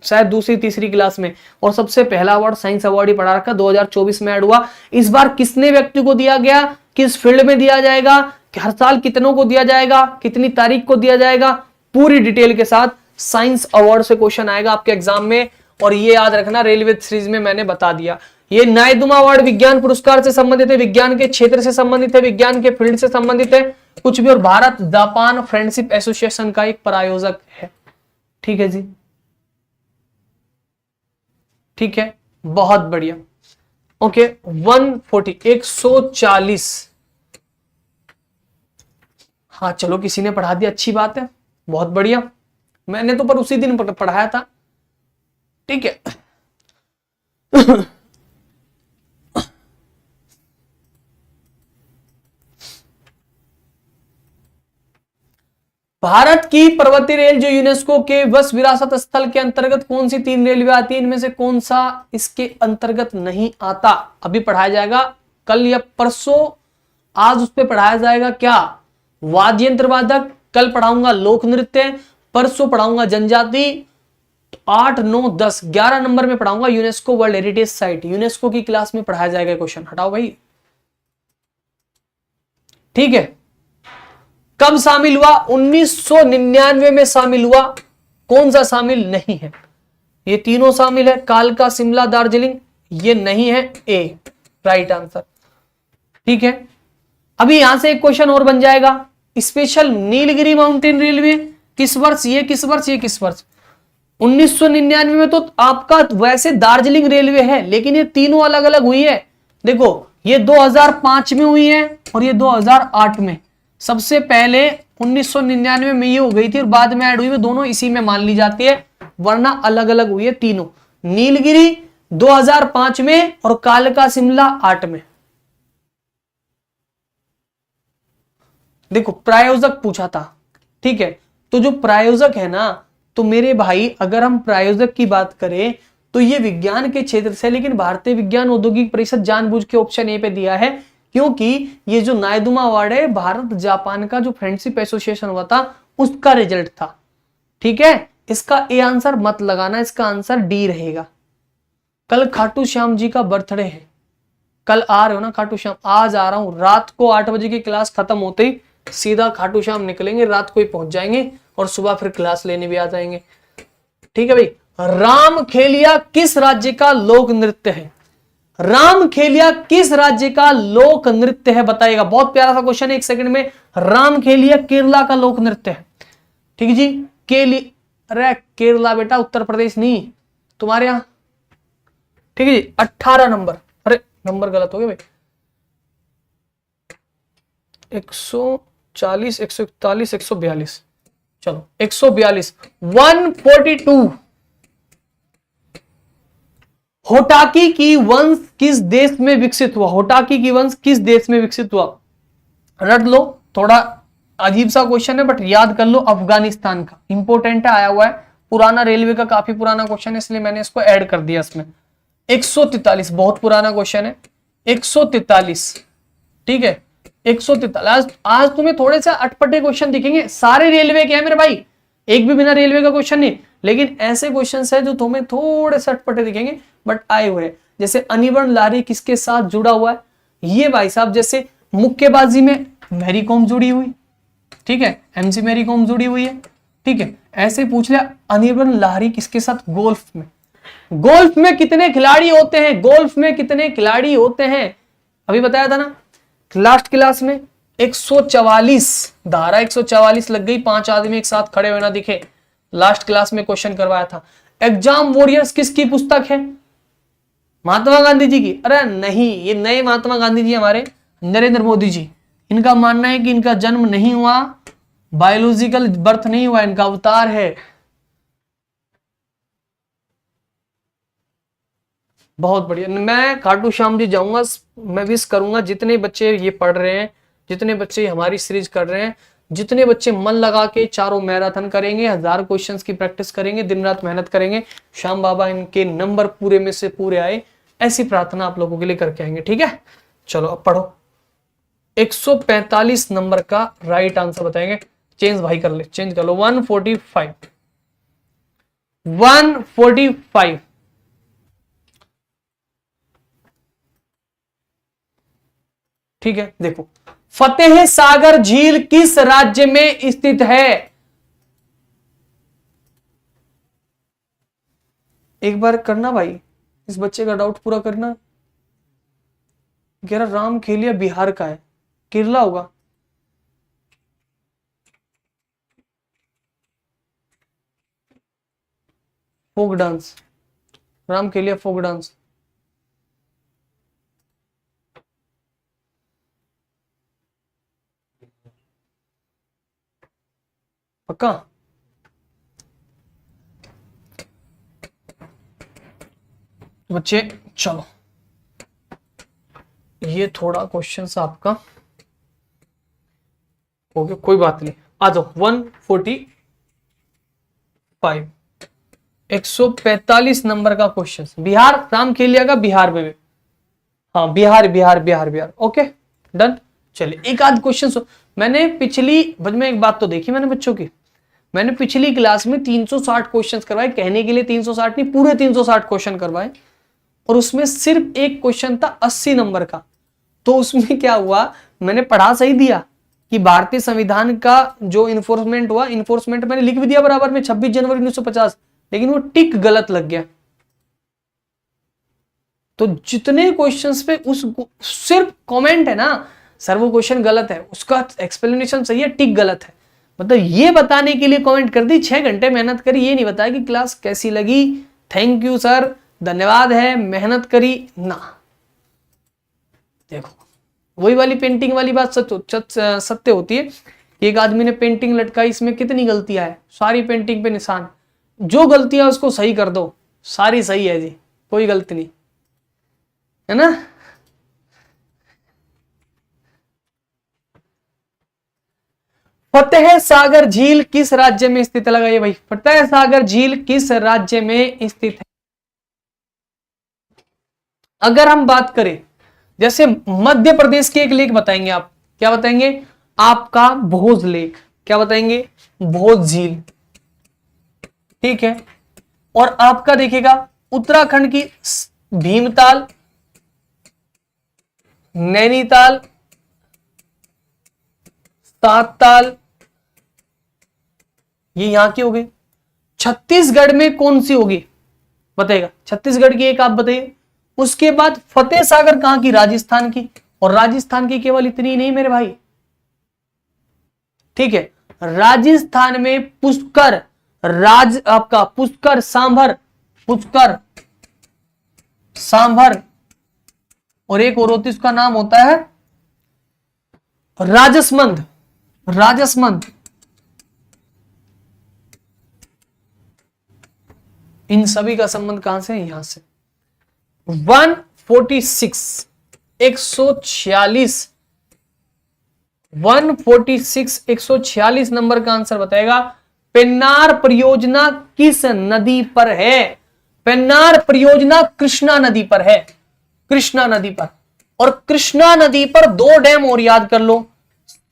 शायद दूसरी तीसरी क्लास में। और सबसे पहला अवार्ड साइंस अवार्ड ही पढ़ा रखा, 2024 में ऐड हुआ। इस बार किसने व्यक्ति को दिया गया, किस फील्ड में दिया जाएगा, हर साल कितनों को दिया जाएगा, कितनी तारीख को दिया जाएगा, पूरी डिटेल के साथ साइंस अवार्ड से क्वेश्चन आएगा आपके एग्जाम में। और ये याद रखना, रेलवे सीरीज में मैंने बता दिया, ये नायदुमा अवार्ड विज्ञान पुरस्कार से संबंधित है, विज्ञान के क्षेत्र से संबंधित है, विज्ञान के फील्ड से संबंधित है, कुछ भी। और भारत जापान फ्रेंडशिप एसोसिएशन का एक प्रायोजक है। ठीक है जी, ठीक है, बहुत बढ़िया। ओके, 140 हाँ चलो, किसी ने पढ़ा दिया, अच्छी बात है, बहुत बढ़िया। मैंने तो पर उसी दिन पढ़ाया था। ठीक है भारत की पर्वतीय रेल जो यूनेस्को के विश्व विरासत स्थल के अंतर्गत कौन सी 3 रेलवे आती है, इनमें से कौन सा इसके अंतर्गत नहीं आता? अभी पढ़ाया जाएगा, कल या परसों, आज उस पर पढ़ाया जाएगा क्या? वाद्य यंत्र वादक। कल पढ़ाऊंगा लोक नृत्य, परसों पढ़ाऊंगा जनजाति, 8, 9, 10, 11 नंबर में पढ़ाऊंगा UNESCO world heritage site. UNESCO की क्लास में पढ़ाया जाएगा क्वेश्चन। हटाओ भाई, ठीक है। कब शामिल हुआ? 1999 में शामिल हुआ। कौन सा शामिल नहीं है? ये तीनों शामिल है, कालका, शिमला, दार्जिलिंग। ये नहीं है, ए राइट आंसर। ठीक है, अभी यहां से एक क्वेश्चन और बन जाएगा। स्पेशल नीलगिरी माउंटेन रेलवे किस वर्ष, ये किस वर्ष, ये किस वर्ष? 1999 में तो आपका वैसे दार्जिलिंग रेलवे है, लेकिन ये तीनों अलग अलग हुई है। देखो, ये 2005 में हुई है और ये 2008 में। सबसे पहले 1999 में ये हो गई थी और बाद में ऐड हुई, दोनों इसी में मान ली जाती है, वरना अलग अलग हुई है तीनों। नीलगिरी 2005 में और कालका शिमला 8 में। देखो, प्रायोजक पूछा था। ठीक है, तो जो प्रायोजक है ना, तो मेरे भाई अगर हम प्रायोजक की बात करें तो ये विज्ञान के क्षेत्र से, लेकिन भारतीय विज्ञान औद्योगिक परिषद जानबूझ के ऑप्शन ए पे दिया है, क्योंकि ये जो नायदुमा अवार्ड है भारत जापान का जो फ्रेंडशिप एसोसिएशन हुआ था उसका रिजल्ट था। ठीक है, इसका ए आंसर मत लगाना, इसका आंसर डी रहेगा। कल खाटू श्याम जी का बर्थडे है, कल आ रहे हो ना खाटू श्याम? आज आ रहा हूं, रात को 8 बजे की क्लास खत्म होते ही सीधा खाटू श्याम निकलेंगे, रात को ही पहुंच जाएंगे और सुबह फिर क्लास लेने भी आ जाएंगे। ठीक है भाई। रामखेलिया किस राज्य का लोक नृत्य है? रामखेलिया किस राज्य का लोक नृत्य है, बताइएगा। बहुत प्यारा सा क्वेश्चन है, 1 सेकंड में। रामखेलिया केरला का लोक नृत्य है। ठीक है जी, अरे केरला बेटा, उत्तर प्रदेश नहीं तुम्हारे यहां। ठीक है जी, 18 नंबर। अरे नंबर गलत हो गया भाई, 140, 141, 142, चलो 142, 142। होटाकी की वंश किस देश में विकसित हुआ? होटाकी की वंश किस देश में विकसित हुआ? रट लो, थोड़ा अजीब सा क्वेश्चन है बट याद कर लो, अफगानिस्तान का। इंपॉर्टेंट है, आया हुआ है, पुराना रेलवे का काफी पुराना क्वेश्चन है, इसलिए मैंने इसको ऐड कर दिया इसमें। 143 बहुत पुराना क्वेश्चन है, 143। ठीक है, 143। आज तुम्हें थोड़े से अटपटे क्वेश्चन दिखेंगे, सारे रेलवे के हैं मेरे भाई, एक भी बिना रेलवे का क्वेश्चन नहीं, लेकिन ऐसे क्वेश्चन है जो तुम्हें थोड़े से अटपटे दिखेंगे बट आए हुए हैं। जैसे अनिवर्ण लारी किसके साथ जुड़ा हुआ है? ये भाई साहब, जैसे मुक्केबाजी में मैरी कॉम जुड़ी हुई, ठीक है, एमसी मैरी कॉम जुड़ी हुई है। ठीक है, ऐसे पूछ लिया अनिवर्ण लारी किसके साथ? गोल्फ में। गोल्फ में कितने खिलाड़ी होते हैं? गोल्फ में कितने खिलाड़ी होते हैं? अभी बताया था ना लास्ट क्लास में, 144। धारा 144 लग गई, 5 आदमी एक साथ खड़े हुए ना दिखे। लास्ट क्लास में क्वेश्चन करवाया था। एग्जाम वॉरियर्स किसकी पुस्तक है? महात्मा गांधी जी की? अरे नहीं, ये नए महात्मा गांधी जी हमारे नरेंद्र मोदी जी। इनका मानना है कि इनका जन्म नहीं हुआ, बायोलॉजिकल बर्थ नहीं हुआ, इनका अवतार है। बहुत बढ़िया। मैं खाटू श्याम जी जाऊंगा, मैं विश करूंगा जितने बच्चे ये पढ़ रहे हैं, जितने बच्चे हमारी सीरीज कर रहे हैं, जितने बच्चे मन लगा के चारों मैराथन करेंगे, 1000 क्वेश्चंस की प्रैक्टिस करेंगे, दिन रात मेहनत करेंगे, श्याम बाबा इनके नंबर पूरे में से पूरे आए, ऐसी प्रार्थना आप लोगों के लिए करके आएंगे। ठीक है, चलो अब पढ़ो। 145 नंबर का राइट आंसर बताएंगे। चेंज भाई कर ले, चेंज कर लो। 145 145 ठीक है, देखो, फतेह सागर झील किस राज्य में स्थित है? एक बार करना भाई, इस बच्चे का डाउट पूरा करना। कह रहा राम खेलिया बिहार का है, केरला होगा। Folk dance, Ram Khelia folk dance. पक्का? बच्चे चलो, ये थोड़ा क्वेश्चन आपका हो गया, कोई बात नहीं। आ जाओ। 145 145 नंबर का क्वेश्चन, बिहार, राम खेलिया का बिहार में। हाँ, बिहार बिहार बिहार बिहार। Okay done. चलिए एक आध क्वेश्चन मैंने पिछली में एक बात तो देखी मैंने बच्चों की, मैंने पिछली क्लास में 360 क्वेश्चन करवाए, कहने के लिए 360 नहीं, पूरे 360 क्वेश्चन करवाए, और उसमें सिर्फ एक क्वेश्चन था 80 नंबर का। तो उसमें क्या हुआ, मैंने पढ़ा सही दिया कि भारतीय संविधान का जो इन्फोर्समेंट हुआ, इन्फोर्समेंट मैंने लिख भी दिया बराबर में 26 जनवरी 1950, लेकिन वो टिक गलत लग गया। तो जितने क्वेश्चंस पे उस सिर्फ कमेंट है ना सर वो क्वेश्चन गलत है, उसका एक्सप्लेनेशन सही है, टिक गलत है, मतलब ये बताने के लिए कमेंट कर दी, 6 घंटे मेहनत करी, ये नहीं बताया कि क्लास कैसी लगी, थैंक यू सर, धन्यवाद है, मेहनत करी ना। देखो वही वाली पेंटिंग वाली बात सत्य होती है कि एक आदमी ने पेंटिंग लटकाई, इसमें कितनी गलतियां है, सारी पेंटिंग पे निशान, जो गलतियां उसको सही कर दो, सारी सही है जी, कोई गलती नहीं है ना। फतेह सागर झील किस राज्य में स्थित है? लगाइए भाई, फतेह सागर झील किस राज्य में स्थित है? अगर हम बात करें जैसे मध्य प्रदेश की एक लेक बताएंगे आप, क्या बताएंगे? आपका भोज लेक, क्या बताएंगे? भोज झील, ठीक है। और आपका देखिएगा उत्तराखंड की भीमताल, नैनीताल, सातताल, ये यहां की होगी। छत्तीसगढ़ में कौन सी होगी बताइएगा, छत्तीसगढ़ की एक आप बताइए। उसके बाद फतेह सागर कहां की? राजस्थान की, और राजस्थान की केवल इतनी नहीं मेरे भाई, ठीक है, राजस्थान में पुष्कर, आपका पुष्कर सांभर, पुष्कर सांभर, और एक और होती उसका नाम होता है राजसमंद, राजसमंद। इन सभी का संबंध कहां से है? यहां से। 146 146 146 146 नंबर का आंसर बताएगा। पेन्नार परियोजना किस नदी पर है? पेन्नार परियोजना कृष्णा नदी पर है, कृष्णा नदी पर। और कृष्णा नदी पर 2 डैम और याद कर लो,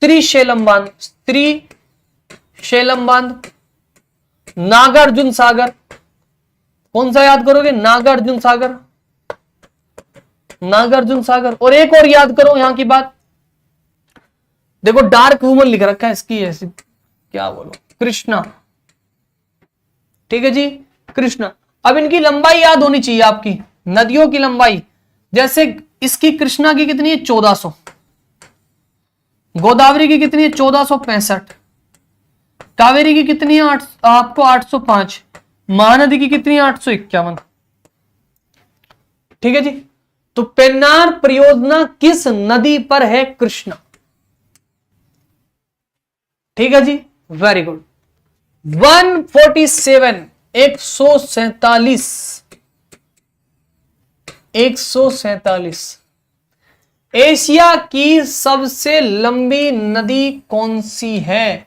त्रिशैलम बांध, त्रिशैलम बांध, नागार्जुन सागर। कौन सा याद करोगे? नागार्जुन सागर, नागार्जुन सागर। और एक और याद करो यहां की बात, देखो डार्क वुमन लिख रखा है इसकी, ऐसी क्या बोलो, कृष्णा, ठीक है जी, कृष्णा। अब इनकी लंबाई याद होनी चाहिए आपकी, नदियों की लंबाई। जैसे इसकी कृष्णा की कितनी है? 1400। गोदावरी की कितनी है? 1465। कावेरी की कितनी है? आपको 805। महानदी की कितनी है? 851। ठीक है जी। तो पेन्नार परियोजना किस नदी पर है? कृष्णा। ठीक है जी, वेरी गुड। 147 147 147। एशिया की सबसे लंबी नदी कौन सी है?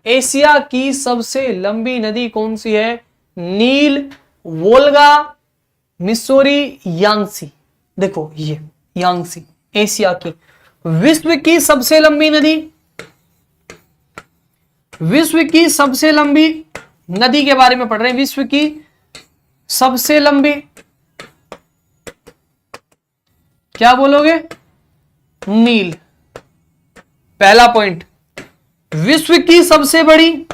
एशिया की सबसे लंबी नदी कौन सी है? नील, वोल्गा, मिसोरी, यांगसी। देखो ये यांगसी एशिया की। विश्व की सबसे लंबी नदी, विश्व की सबसे लंबी नदी के बारे में पढ़ रहे हैं। विश्व की सबसे लंबी, क्या बोलोगे? नील। पहला पॉइंट। विश्व की सबसे बड़ी,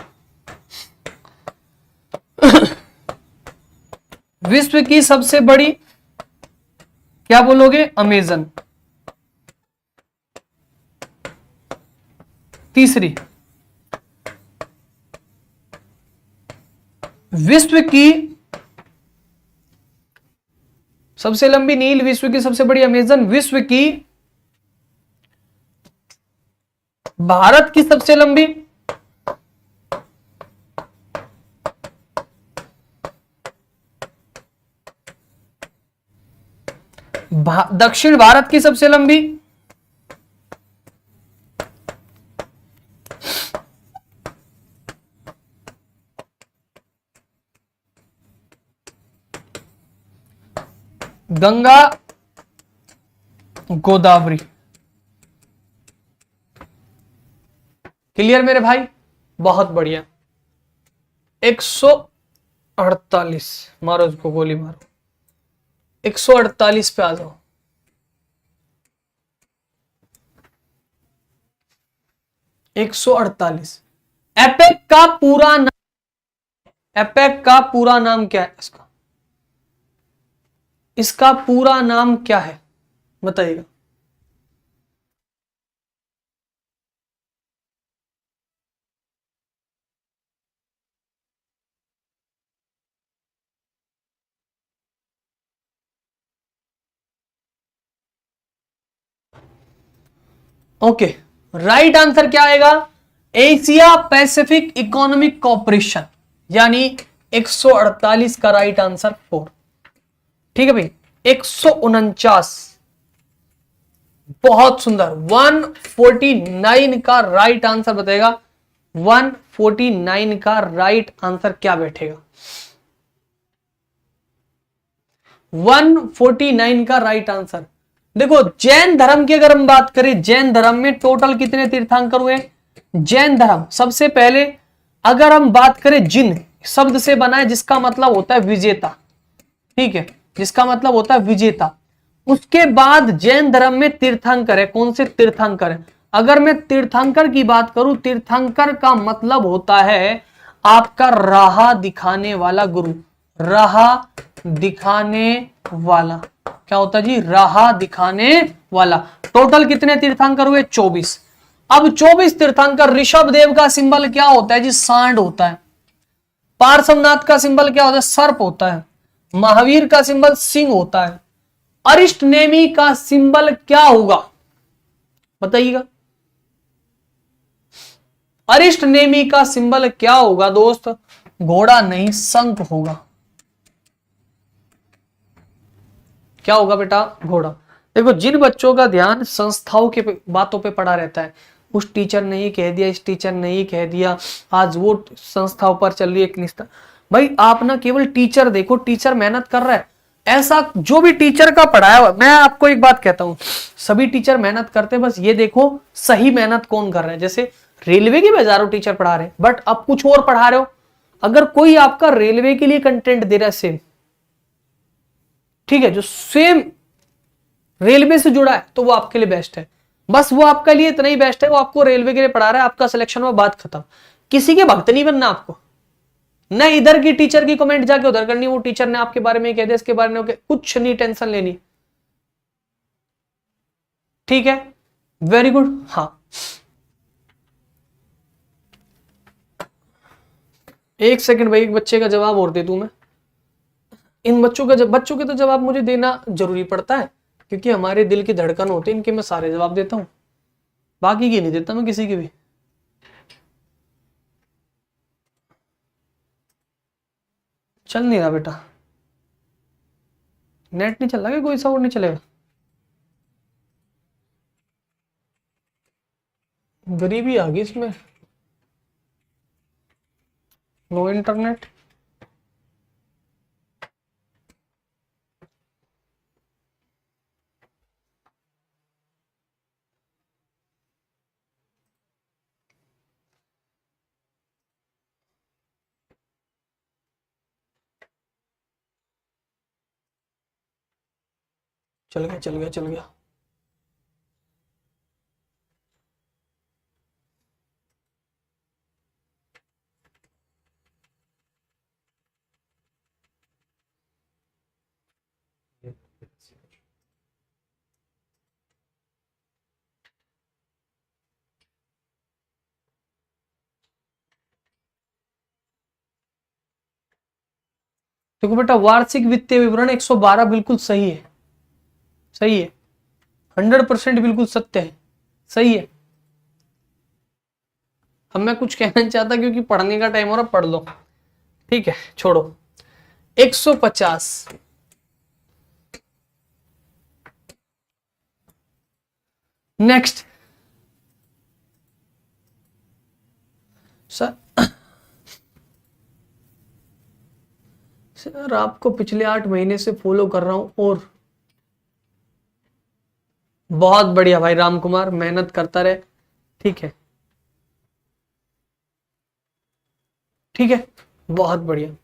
विश्व की सबसे बड़ी, क्या बोलोगे? अमेजन। तीसरी, विश्व की सबसे लंबी नील, विश्व की सबसे बड़ी अमेजन, विश्व की, भारत की सबसे लंबी, दक्षिण भारत की सबसे लंबी, गंगा गोदावरी। क्लियर मेरे भाई? बहुत बढ़िया। 148, मारो उसको गोली मारो। 148 पे आ जाओ। एक 148। एपेक का पूरा नाम, एपेक का पूरा नाम क्या है? इसका पूरा नाम क्या है बताइएगा। ओके, राइट आंसर क्या आएगा? एशिया पैसिफिक इकोनॉमिक कॉर्पोरेशन, यानी 148 का राइट आंसर 4। ठीक है भाई। 149, बहुत सुंदर। 149 का राइट आंसर बताएगा। 149 का राइट आंसर क्या बैठेगा? 149 का राइट आंसर देखो, जैन धर्म की अगर हम बात करें, जैन धर्म में टोटल कितने तीर्थंकर हुए? जैन धर्म सबसे पहले अगर हम बात करें, जिन शब्द से बना है जिसका मतलब होता है विजेता। ठीक है, जिसका मतलब होता है विजेता। उसके बाद जैन धर्म में तीर्थंकर है। कौन से तीर्थंकर है? अगर मैं तीर्थंकर की बात करूं, तीर्थंकर का मतलब होता है आपका राह दिखाने वाला गुरु। राह दिखाने वाला क्या होता है जी? राह दिखाने वाला। टोटल कितने तीर्थंकर हुए? 24। अब 24 तीर्थंकर। ऋषभ देव का सिंबल क्या होता है जी? सांड होता है। पार्श्वनाथ का सिंबल क्या होता है? सर्प होता है। महावीर का सिंबल सिंह होता है। अरिष्ट नेमी का सिंबल क्या होगा बताइएगा। अरिष्ट नेमी का सिंबल क्या होगा दोस्त? घोड़ा नहीं, शंख होगा। क्या होगा बेटा? घोड़ा। देखो, जिन बच्चों का ध्यान संस्थाओं के बातों पे पड़ा रहता है, उस टीचर ने ये कह दिया, इस टीचर ने ये कह दिया, आज वो संस्थाओं पर चल रही है एक निष्ठा। भाई आप ना केवल टीचर देखो, टीचर मेहनत कर रहा है, ऐसा जो भी टीचर का पढ़ाया हुआ। मैं आपको एक बात कहता हूं, सभी टीचर मेहनत करते हैं, बस ये देखो सही मेहनत कौन कर रहे हैं। जैसे रेलवे की हजारों टीचर पढ़ा रहे हैं, बट अब कुछ और पढ़ा रहे हो। अगर कोई आपका रेलवे के लिए कंटेंट दे रहा है सेम, ठीक है, जो सेम रेलवे से जुड़ा है, तो वो आपके लिए बेस्ट है। बस वो आपके लिए इतना ही बेस्ट है, वो आपको रेलवे के लिए पढ़ा रहा है, आपका सिलेक्शन हुआ, बात खत्म। किसी के भक्त नहीं बनना आपको। न इधर की टीचर की कमेंट जाके उधर करनी, वो टीचर ने आपके बारे में कह दिया, इसके बारे में कुछ नहीं टेंशन लेनी। ठीक है, वेरी गुड। हाँ, एक सेकंड भाई, एक बच्चे का जवाब और दे दूं मैं। इन बच्चों के तो जवाब मुझे देना जरूरी पड़ता है, क्योंकि हमारे दिल की धड़कन होती है, इनके मैं सारे जवाब देता हूं, बाकी की नहीं देता मैं किसी की भी। चल नहीं रहा बेटा, नेट नहीं चल रहा, कोई सा और नहीं चलेगा? गरीबी आ गई इसमें, नो इंटरनेट। चल गया चल गया चल गया। देखो बेटा, वार्षिक वित्तीय विवरण 112 बिल्कुल सही है, सही है, 100% बिल्कुल सत्य है, सही है। अब मैं कुछ कहना चाहता क्योंकि पढ़ने का टाइम हो रहा, पढ़ लो, ठीक है, छोड़ो। 150, नेक्स्ट सर। सर आपको पिछले 8 महीने से फॉलो कर रहा हूं, और बहुत बढ़िया भाई राम कुमार, मेहनत करता रहे, ठीक है, ठीक है, बहुत बढ़िया।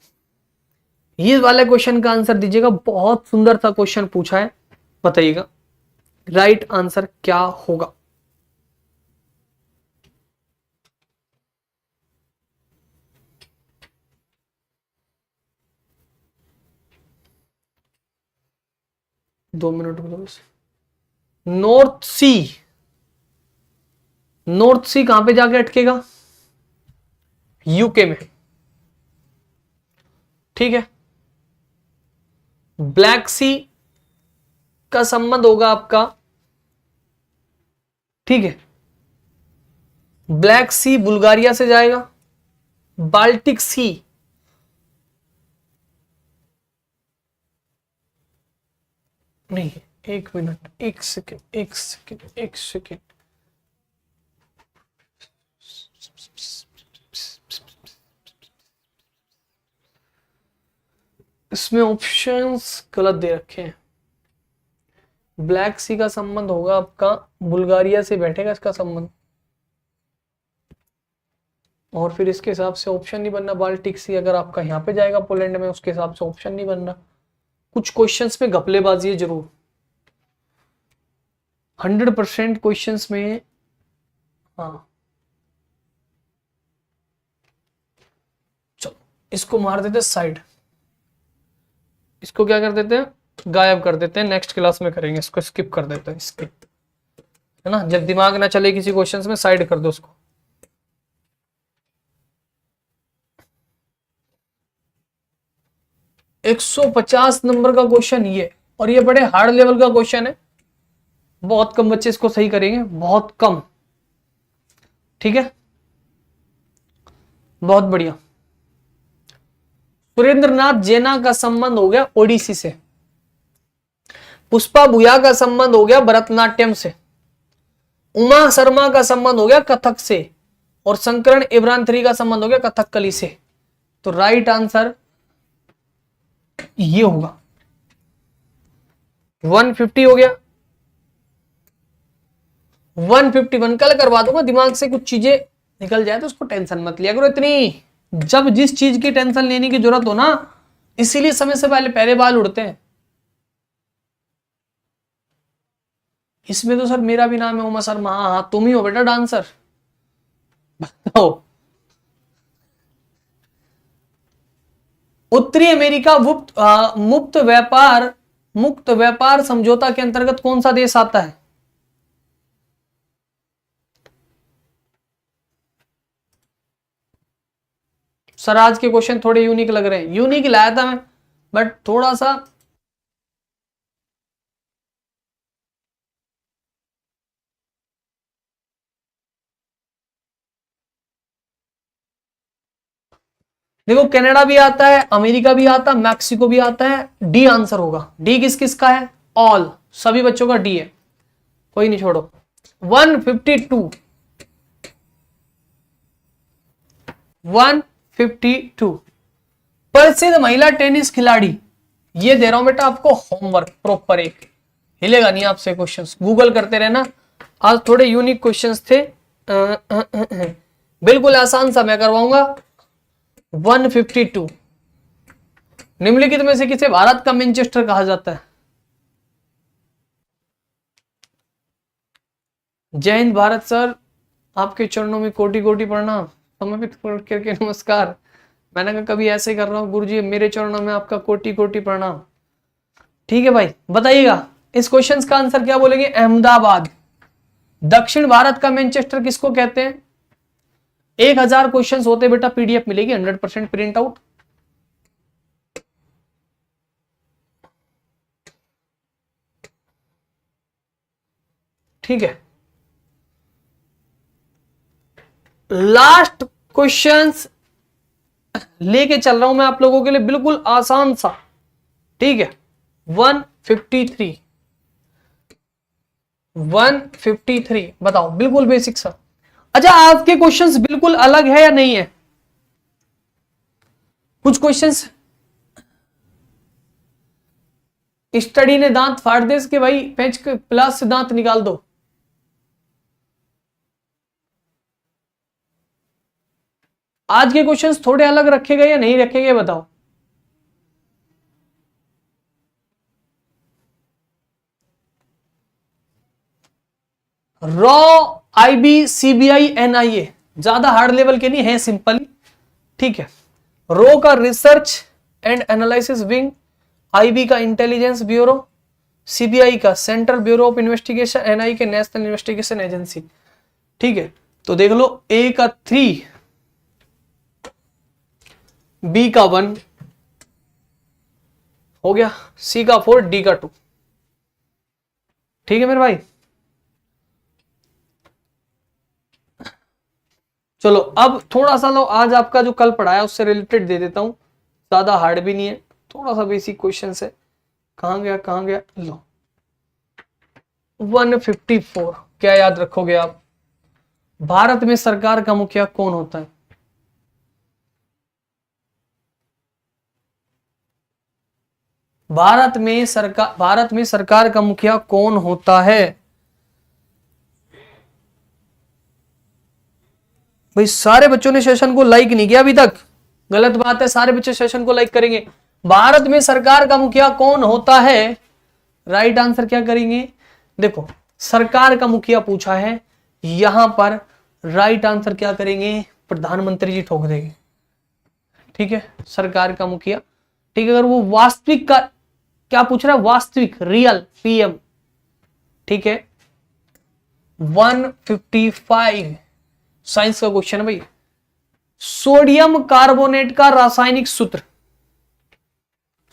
ये वाले क्वेश्चन का आंसर दीजिएगा, बहुत सुंदर सा क्वेश्चन पूछा है, बताइएगा राइट आंसर क्या होगा। दो मिनट रुको बस। नॉर्थ सी, नॉर्थ सी कहां पे जाके अटकेगा? यूके में, ठीक है। ब्लैक सी का संबंध होगा आपका, ठीक है, ब्लैक सी बुल्गारिया से जाएगा। बाल्टिक सी, नहीं, एक मिनट, एक सेकेंड, एक सेकेंड, एक सेकेंड, इसमें ऑप्शंस गलत दे रखे हैं। ब्लैक सी का संबंध होगा आपका बुल्गारिया से, बैठेगा इसका संबंध, और फिर इसके हिसाब से ऑप्शन नहीं बनना। बाल्टिक सी अगर आपका यहाँ पे जाएगा पोलैंड में, उसके हिसाब से ऑप्शन नहीं बन रहा। कुछ क्वेश्चंस में घपलेबाजी है जरूर, 100% क्वेश्चंस में। हाँ चलो, इसको मार देते साइड, इसको क्या कर देते हैं, गायब कर देते हैं, नेक्स्ट क्लास में करेंगे, इसको स्किप कर देते हैं, स्किप, है ना, जब दिमाग ना चले किसी क्वेश्चंस में, साइड कर दो उसको। 150 नंबर का क्वेश्चन ये, और ये बड़े हार्ड लेवल का क्वेश्चन है, बहुत कम बच्चे इसको सही करेंगे, बहुत कम, ठीक है, बहुत बढ़िया। सुरेंद्रनाथ जैना का संबंध हो गया ओडिसी से, पुष्पा भूया का संबंध हो गया भरतनाट्यम से, उमा शर्मा का संबंध हो गया कथक से, और शंकरण इब्रांथरी का संबंध हो गया कथकली से। तो राइट आंसर ये होगा 150 हो गया। 151 कल करवा दूंगा, दिमाग से कुछ चीजें निकल जाए तो उसको टेंशन मत लिया करो इतनी, जब जिस चीज की टेंशन लेने की जरूरत हो ना, इसीलिए समय से पहले पहले बाल उड़ते हैं। इसमें तो सर मेरा भी नाम है उमा शर्मा, हाँ हाँ, तुम ही हो बेटा डांसर, बताओ। उत्तरी अमेरिका मुक्त व्यापार समझौता के अंतर्गत कौन सा देश आता है? सर आज के क्वेश्चन थोड़े यूनिक लग रहे हैं, यूनिक लाया था मैं, बट थोड़ा सा देखो कनाडा भी आता है, अमेरिका भी आता है, मैक्सिको भी आता है। डी आंसर होगा। डी किस किस का है? ऑल, सभी बच्चों का डी है, कोई नहीं छोड़ो। 152 152 प्रसिद्ध महिला टेनिस खिलाड़ी, ये दे रहा हूं बेटा आपको होमवर्क प्रॉपर, एक हिलेगा नहीं आपसे क्वेश्चंस, गूगल करते रहना। आज थोड़े यूनिक क्वेश्चंस थे, बिल्कुल आसान सा मैं करवाऊंगा। 152 निम्नलिखित में से किसे भारत का मैनचेस्टर कहा जाता है? जय हिंद भारत सर, आपके चरणों में कोटि कोटि प्रणाम, समर्पित करके नमस्कार। मैंने कहा कभी ऐसे ही कर रहा हूं गुरुजी, मेरे चरणों में आपका कोटि कोटि प्रणाम। ठीक है भाई, बताइएगा इस क्वेश्चन का आंसर क्या बोलेंगे? अहमदाबाद। दक्षिण भारत का मैनचेस्टर किसको कहते हैं? 1000 क्वेश्चन होते बेटा, पीडीएफ मिलेगी 100% प्रिंट आउट। ठीक है, लास्ट क्वेश्चंस लेके चल रहा हूं मैं आप लोगों के लिए, बिल्कुल आसान सा। ठीक है, 153 बताओ, बिल्कुल बेसिक सा। अच्छा, आज के क्वेश्चंस बिल्कुल अलग है या नहीं है? कुछ क्वेश्चंस स्टडी ने दांत फाड़ दे इसके भाई, पेंच के प्लस से दांत निकाल दो। आज के क्वेश्चंस थोड़े अलग रखे गए या नहीं रखे गए बताओ। रॉ, आईबी, सीबीआई, एनआईए ज्यादा हार्ड लेवल के नहीं है, सिंपल। ठीक है, रॉ का Research and Analysis Wing, IB का इंटेलिजेंस ब्यूरो, सीबीआई का Central Bureau of Investigation, NI के नेशनल इन्वेस्टिगेशन एजेंसी। ठीक है, तो देख लो, ए का 3, बी का 1 हो गया, सी का 4, डी का 2। ठीक है मेरे भाई, चलो अब थोड़ा सा लो, आज आपका जो कल पढ़ाया उससे रिलेटेड दे देता हूं, ज्यादा हार्ड भी नहीं है, थोड़ा सा बेसिक क्वेश्चन है। कहां गया लो, 154 क्या याद रखोगे आप? भारत में सरकार का मुखिया कौन होता है? भारत में सरकार का मुखिया कौन होता है? भाई सारे बच्चों ने सेशन को लाइक नहीं किया अभी तक, गलत बात है, सारे बच्चे सेशन को लाइक करेंगे। भारत में सरकार का मुखिया कौन होता है? राइट आंसर क्या करेंगे? देखो, सरकार का मुखिया पूछा है, यहां पर राइट आंसर क्या करेंगे? प्रधानमंत्री जी ठोक देंगे। ठीक है, सरकार का मुखिया। ठीक है, अगर वो वास्तविक का क्या पूछ रहा है? वास्तविक, रियल, पीएम। ठीक है, 155 साइंस का क्वेश्चन है भाई। सोडियम कार्बोनेट का रासायनिक सूत्र,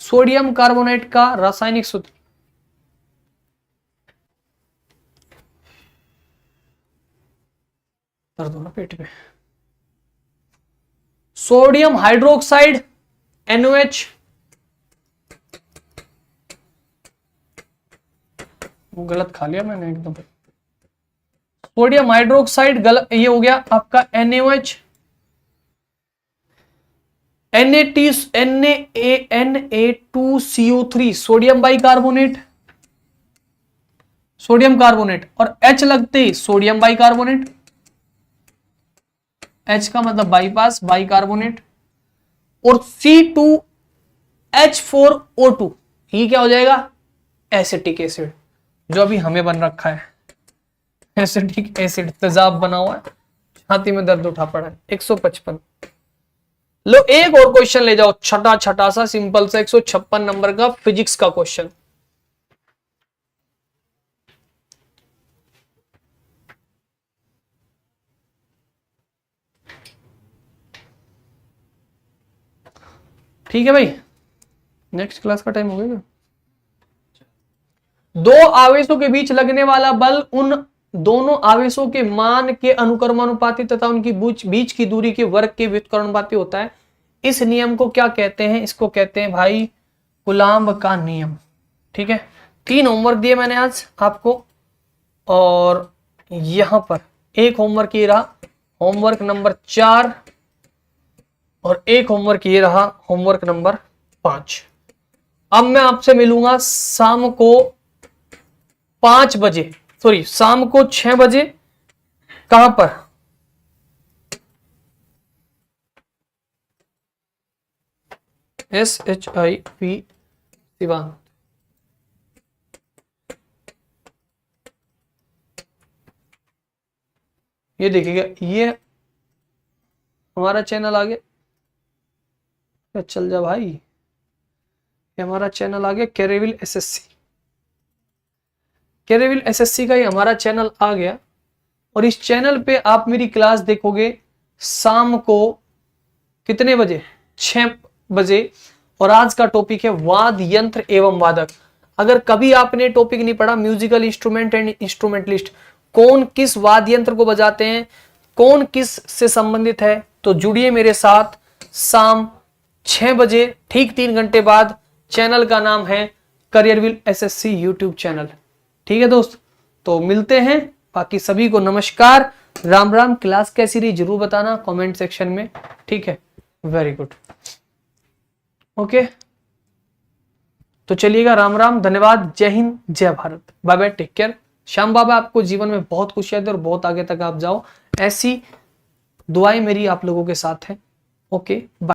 सोडियम कार्बोनेट का रासायनिक सूत्र। दर्द हो रहा पेट में। सोडियम हाइड्रोक्साइड, NOH, गलत खा लिया मैंने एकदम। सोडियम हाइड्रोक्साइड गलत, ये हो गया आपका NaOH, Na2CO3 sodium bicarbonate, sodium carbonate, और H लगते ही सोडियम बाइकार्बोनेट, H का मतलब बाईपास, बाइकार्बोनेट, और C2H4O2, ये क्या हो जाएगा? एसिटिक एसिड, जो अभी हमें बन रखा है, एसिटिक एसिड तेजाब बना हुआ है, छाती में दर्द उठा पड़ा है। 155। लो एक और क्वेश्चन ले जाओ, छठा सा सिंपल सा 156 नंबर का फिजिक्स का क्वेश्चन। ठीक है भाई, नेक्स्ट क्लास का टाइम हो गया। दो आवेशों के बीच लगने वाला बल उन दोनों आवेशों के मान के अनुक्रमानुपाती तथा उनकी बीच की दूरी के वर्ग के व्युत्क्रमानुपाती होता है। इस नियम को क्या कहते हैं? इसको कहते हैं भाई कुलाम्ब का नियम। ठीक है, 3 होमवर्क दिए मैंने आज आपको, और यहां पर एक होमवर्क ये रहा, होमवर्क नंबर 4, और एक होमवर्क ये रहा, होमवर्क नंबर 5। अब मैं आपसे मिलूंगा शाम को 5 बजे, सॉरी शाम को 6 बजे। कहां पर? SHIP सिवान। ये देखिएगा, ये हमारा चैनल आ गया, चल जा भाई, ये हमारा चैनल आ गया कैरियरविल SSC। कैरियरविल SSC का ये हमारा चैनल आ गया, और इस चैनल पे आप मेरी क्लास देखोगे शाम को कितने बजे? 6 बजे। और आज का टॉपिक है वाद्य यंत्र एवं वादक। अगर कभी आपने टॉपिक नहीं पढ़ा म्यूजिकल इंस्ट्रूमेंट एंड इंस्ट्रूमेंटलिस्ट, कौन किस वाद्य यंत्र को बजाते हैं, कौन किस से संबंधित है, तो जुड़िए मेरे साथ शाम 6 बजे, ठीक 3 घंटे बाद। चैनल का नाम है कैरियरविल SSC यूट्यूब चैनल। ठीक है दोस्त, तो मिलते हैं। बाकी सभी को नमस्कार, राम राम। क्लास कैसी रही जरूर बताना कमेंट सेक्शन में। ठीक है, वेरी गुड, ओके। तो चलिएगा, राम राम, धन्यवाद, जय हिंद, जय Bharat, bye bye, take care. Shyam Baba आपको जीवन में बहुत खुशियां दे और बहुत आगे तक आप जाओ, ऐसी दुआएं मेरी आप लोगों के साथ है। Okay, bye.